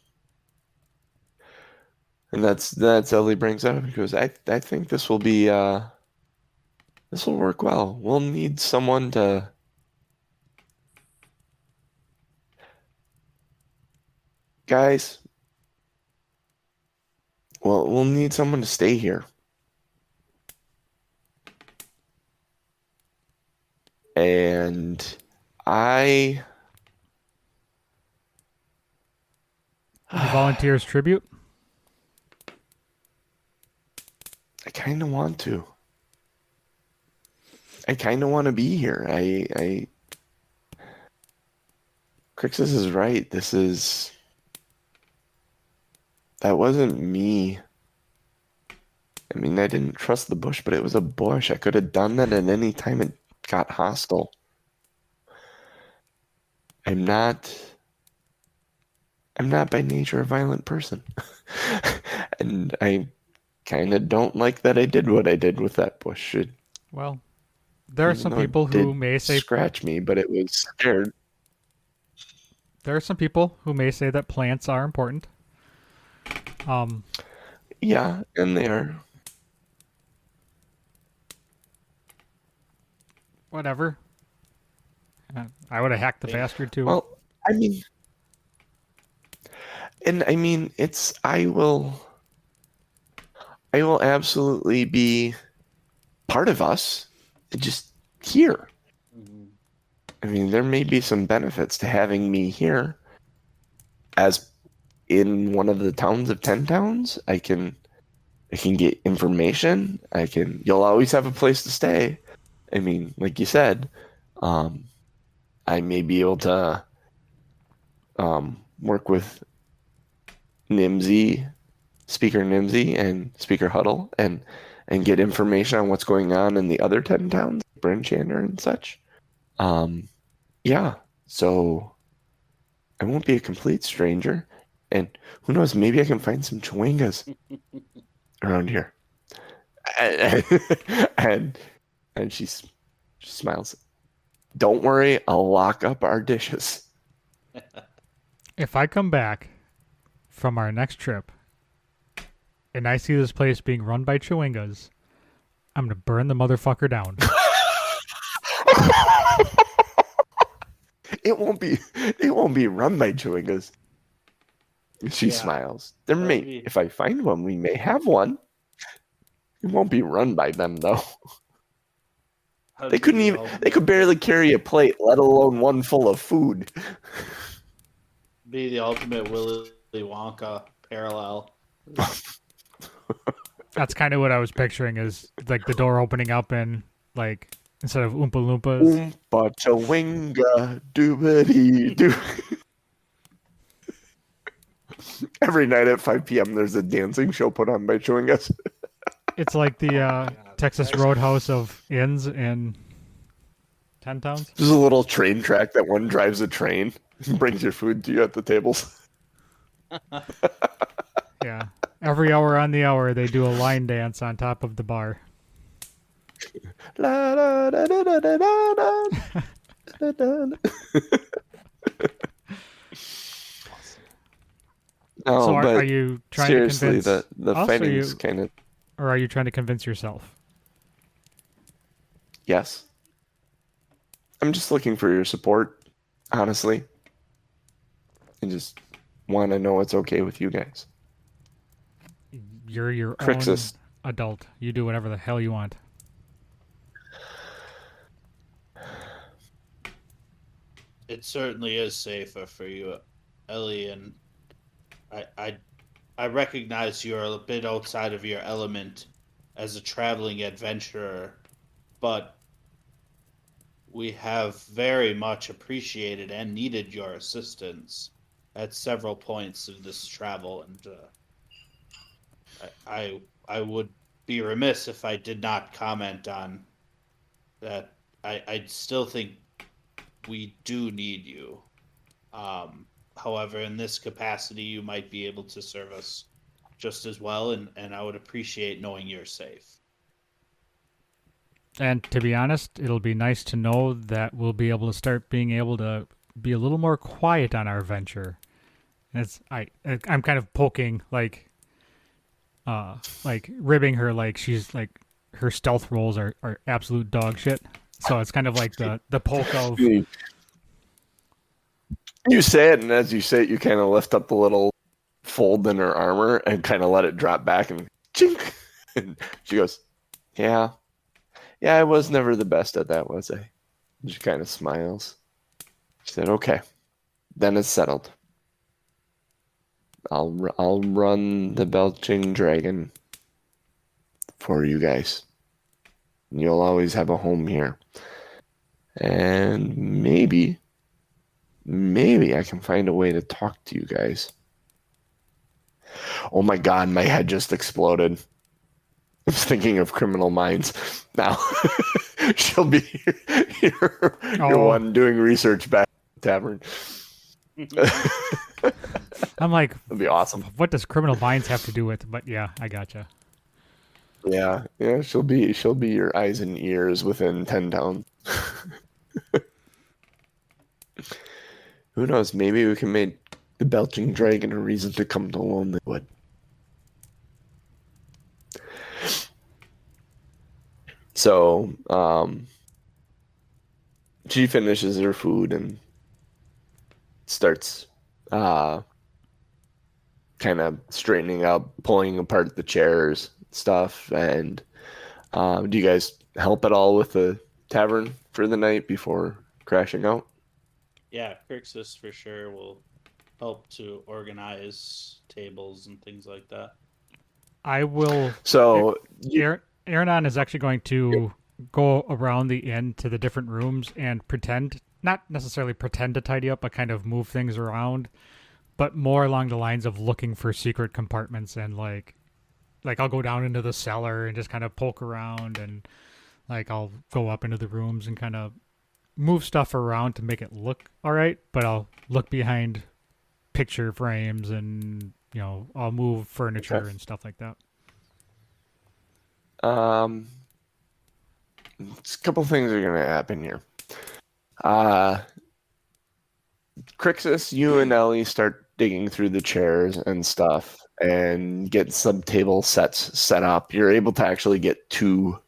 and that's Ellie brings up, because I think this will be this will work well. We'll need someone to. Guys, well, we'll need someone to stay here. And I Any volunteers tribute? kind of want to. I kind of want to be here. Crixus is right. That wasn't me. I mean, I didn't trust the bush, but it was a bush. I could have done that at any time it got hostile. I'm not by nature a violent person. And I kind of don't like that I did what I did with that bush. Well, there are Even some though it people who did may say scratch me, but it was scared. there are some people who may say that plants are important. Yeah, and they are. Whatever. I would have hacked the Yeah. bastard too. Well, I mean, it's I will absolutely be part of us, just here. I mean, there may be some benefits to having me here, as in one of the towns of 10 towns. I can get information. You'll always have a place to stay. I mean, like you said, I may be able to work with Speaker Nimsy and Speaker Huddle, and get information on what's going on in the other 10 towns, Brinchander and such. Yeah, so I won't be a complete stranger, and who knows, maybe I can find some chewingas around here. And she smiles. Don't worry, I'll lock up our dishes. If I come back from our next trip and I see this place being run by Chewingas, I'm gonna burn the motherfucker down. It won't be run by chewingas. She Yeah. smiles. Maybe. If I find one, we may have one. It won't be run by them though. They couldn't even. They could barely carry a plate, let alone one full of food. Be the ultimate Willy Wonka parallel. That's kind of what I was picturing, is like the door opening up and like instead of Oompa Loompas. Oompa chawinga doobity doo. Every night at 5 p.m. there's a dancing show put on by Chewingas. It's like the Texas Roadhouse of inns in 10 towns. There's a little train track that one drives a train and brings your food to you at the tables. Yeah. Every hour on the hour, they do a line dance on top of the bar. La, da, da, da, da, da, da, da, da. No, So but are you trying seriously, to convince the us, fighting's kind of... or are you trying to convince yourself? Yes. I'm just looking for your support, honestly. I just want to know it's okay with you guys. You're your Crixus. own adult. You do whatever the hell you want. It certainly is safer for you, Ellie, and I recognize you're a bit outside of your element as a traveling adventurer, but we have very much appreciated and needed your assistance at several points of this travel, and I would be remiss if I did not comment on that. I still think we do need you. However, in this capacity, you might be able to serve us just as well, and I would appreciate knowing you're safe. And to be honest, it'll be nice to know that we'll be able to start being able to be a little more quiet on our venture. I'm kind of poking, like ribbing her, like she's like her stealth rolls are absolute dog shit. So it's kind of like the poke of... You say it, and as you say it, you kind of lift up the little fold in her armor and kind of let it drop back, and chink. And she goes, yeah, I was never the best at that, was I? And she kind of smiles. She said, okay, then it's settled. I'll run the Belching Dragon for you guys. You'll always have a home here. And maybe I can find a way to talk to you guys. Oh my god, my head just exploded. I was thinking of Criminal Minds. Now, she'll be your one doing research back at the tavern. I'm like, that'd be awesome. What does Criminal Minds have to do with? But yeah, I gotcha. Yeah, she'll be your eyes and ears within 10 towns. Who knows? Maybe we can make the Belching Dragon a reason to come to Lonelywood. So, she finishes her food and starts kind of straightening up, pulling apart the chairs, stuff. And do you guys help at all with the tavern for the night before crashing out? Yeah, Crixus for sure will help to organize tables and things like that. I will. So, Aranon is actually going to go around the inn to the different rooms and not necessarily pretend to tidy up, but kind of move things around, but more along the lines of looking for secret compartments. And like I'll go down into the cellar and just kind of poke around, and like I'll go up into the rooms and kind of move stuff around to make it look all right, but I'll look behind picture frames and, I'll move furniture and stuff like that. A couple things are going to happen here. Crixus, you and Ellie start digging through the chairs and stuff and get some table sets set up. You're able to actually get 2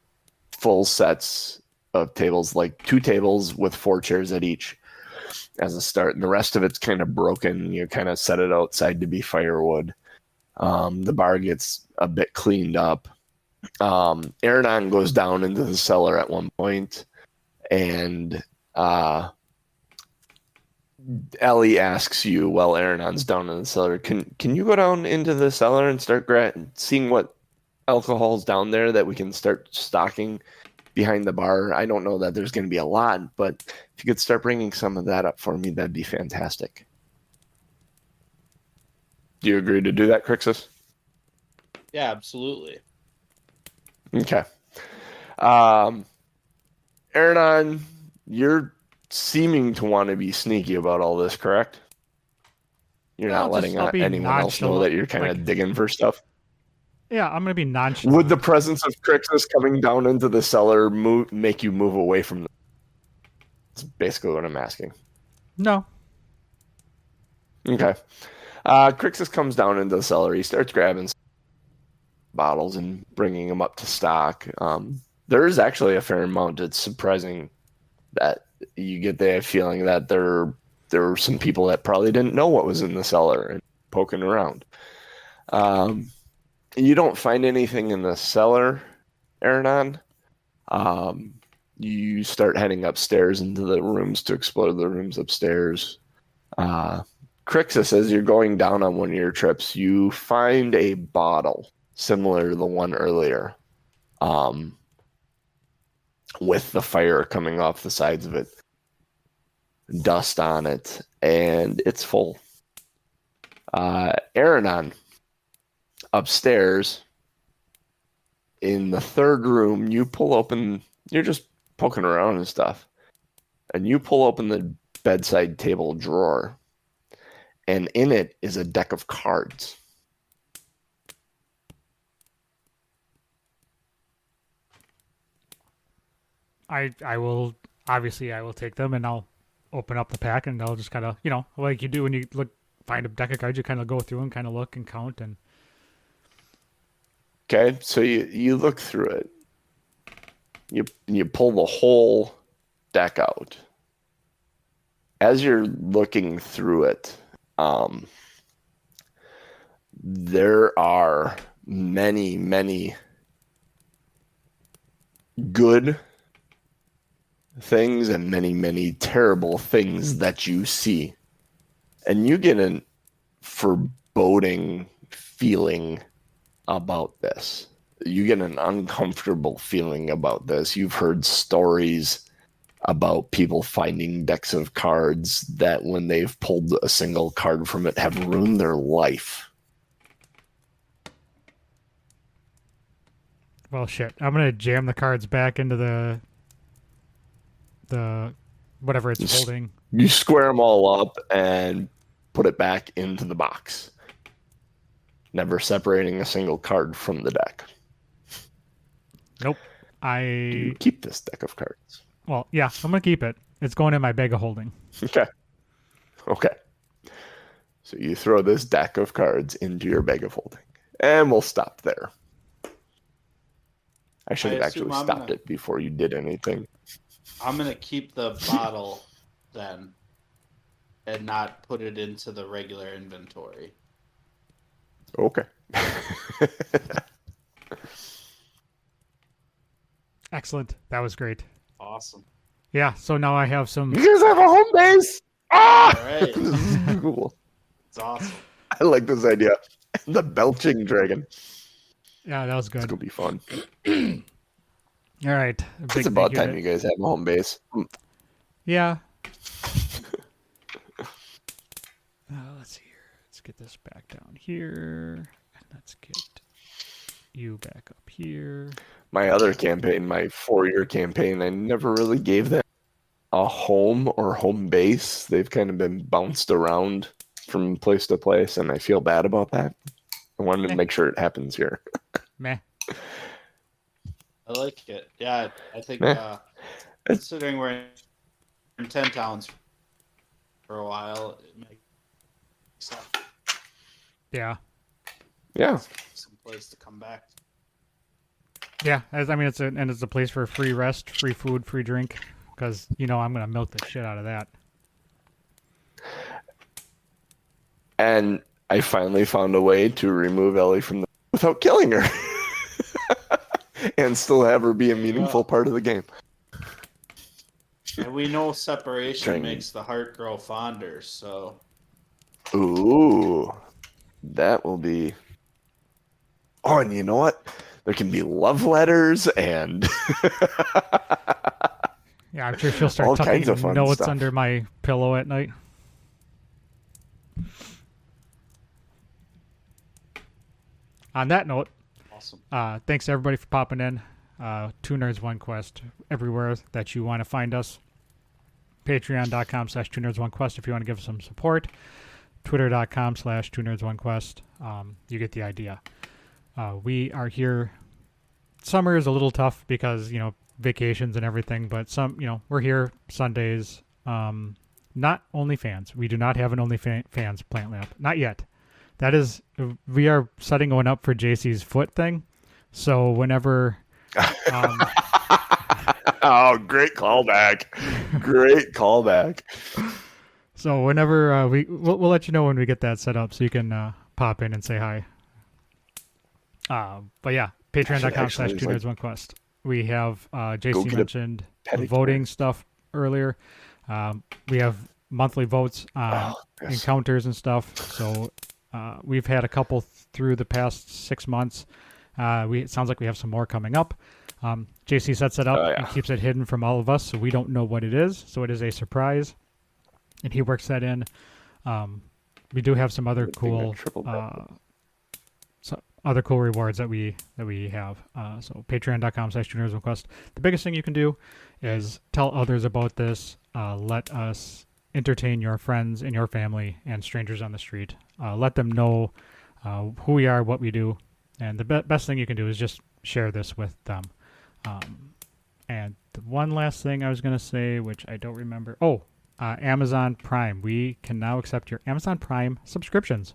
full sets of tables, like 2 tables with 4 chairs at each as a start. And the rest of it's kind of broken. You kind of set it outside to be firewood. The bar gets a bit cleaned up. Aranon goes down into the cellar at one point and Ellie asks you while Aaronon's down in the cellar, can you go down into the cellar and start seeing what alcohol's down there that we can start stocking behind the bar? I don't know that there's going to be a lot, but if you could start bringing some of that up for me, that'd be fantastic. Do you agree to do that, Crixus? Yeah, absolutely. Okay. Aaronon, you're seeming to want to be sneaky about all this, correct? You're not letting I'll be anyone else know that you're kind of digging for stuff? Yeah, I'm gonna be nonchalant. Would the presence of Crixus coming down into the cellar make you move away from them? That's basically what I'm asking. No. Okay. Crixus comes down into the cellar. He starts grabbing bottles and bringing them up to stock. There is actually a fair amount. It's surprising that you get the feeling that there were some people that probably didn't know what was in the cellar and poking around. You don't find anything in the cellar, Aaronon. You start heading upstairs into the rooms to explore the rooms upstairs. Crixus, as you're going down on one of your trips, you find a bottle similar to the one earlier, with the fire coming off the sides of it, dust on it, and it's full. Aaronon, upstairs in the third room, you pull open, you're just poking around and stuff, and you pull open the bedside table drawer, and in it is a deck of cards. I will take them and I'll open up the pack and I'll just kind of, like you do when you find a deck of cards, you kind of go through and kind of look and count and. Okay, so you look through it. You pull the whole deck out. As you're looking through it, there are many, many good things and many, many terrible things that you see. And you get a foreboding feeling about this. You get an uncomfortable feeling about this. You've heard stories about people finding decks of cards that when they've pulled a single card from it have ruined their life. Well, shit. I'm going to jam the cards back into the whatever it's holding. You square them all up and put it back into the box, never separating a single card from the deck. Nope. Do you keep this deck of cards? Well, yeah, I'm going to keep it. It's going in my bag of holding. Okay. So you throw this deck of cards into your bag of holding. And we'll stop there. I should have actually stopped it before you did anything. I'm going to keep the bottle then and not put it into the regular inventory. Okay. Excellent. That was great. Awesome. Yeah, so now I have some... You guys have a home base! Ah! All right. This is cool. It's awesome. I like this idea. The Belching dragon. Yeah, that was good. It's going to be fun. All right. It's about time you guys have a home base. Yeah. Let's see here. Let's get this back down here. Let's get you back up here. My other campaign, my 4-year campaign, I never really gave them a home or home base. They've kind of been bounced around from place to place, and I feel bad about that. I wanted to make sure it happens here. Meh. I like it. Yeah, I think considering we're in 10 towns for a while, it makes sense. Yeah. Yeah. Some place to come back. Yeah, it's a place for free rest, free food, free drink, because I'm gonna milk the shit out of that. And I finally found a way to remove Ellie from the without killing her, and still have her be a meaningful part of the game. And we know separation Trying- makes the heart grow fonder, so Ooh, that will be. Oh, and you know what? There can be love letters and Yeah, I'm sure she'll start all tucking kinds of fun notes stuff. under my pillow at night. On that note, awesome. thanks everybody for popping in. Two Nerds One Quest everywhere that you want to find us. Patreon.com/Two Nerds One Quest if you want to give us some support. Twitter.com/Two Nerds One Quest. You get the idea. We are here. Summer is a little tough because vacations and everything, but we're here Sundays. Not OnlyFans. We do not have an OnlyFans Plant Lab. Not yet. That is, we are setting one up for JC's foot thing. So whenever, Oh, great callback! Great callback. so whenever we'll let you know when we get that set up, so you can pop in and say hi. But yeah, Patreon.com/Two Nerds One Quest. We have JC get a mentioned the pedicure. voting stuff earlier. We have monthly votes on Yes. encounters and stuff. So we've had a couple through the past 6 months. It sounds like we have some more coming up. JC sets it up and keeps it hidden from all of us, so we don't know what it is. So it is a surprise, and he works that in. We do have some other cool, other cool rewards that we have. So Patreon.com/Two Nerds One Quest. The biggest thing you can do is tell others about this. Let us entertain your friends and your family and strangers on the street. Let them know who we are, what we do, and the best thing you can do is just share this with them. And the one last thing I was going to say, which I don't remember. Amazon Prime. We can now accept your Amazon Prime subscriptions.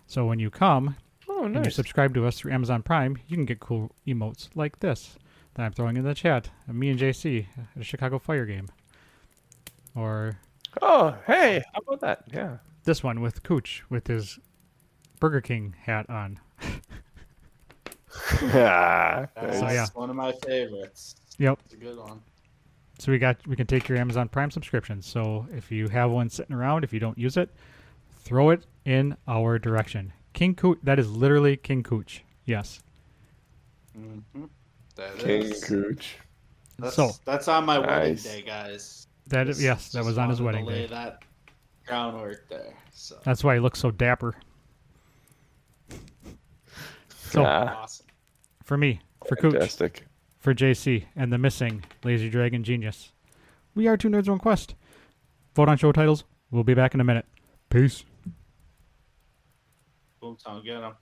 So when you come and you subscribe to us through Amazon Prime, you can get cool emotes like this that I'm throwing in the chat. Me and JC at a Chicago Fire game. Or Oh, hey, how about that? Yeah. this one with Cooch with his Burger King hat on. That's So, yeah. one of my favorites. Yep. It's a good one. So we can take your Amazon Prime subscription. So if you have one sitting around, if you don't use it, throw it in our direction. King Cooch, that is literally King Cooch. Yes. Mm-hmm. King Cooch. That's on my wedding Nice. day, guys. That was Just on his wanted wedding to lay day. that groundwork there. So That's why he looks so dapper. So awesome. for me, for Cooch, Fantastic. for JC, and the missing Lazy Dragon Genius, we are Two Nerds One Quest. Vote on show titles. We'll be back in a minute. Peace. Boomtown, get him.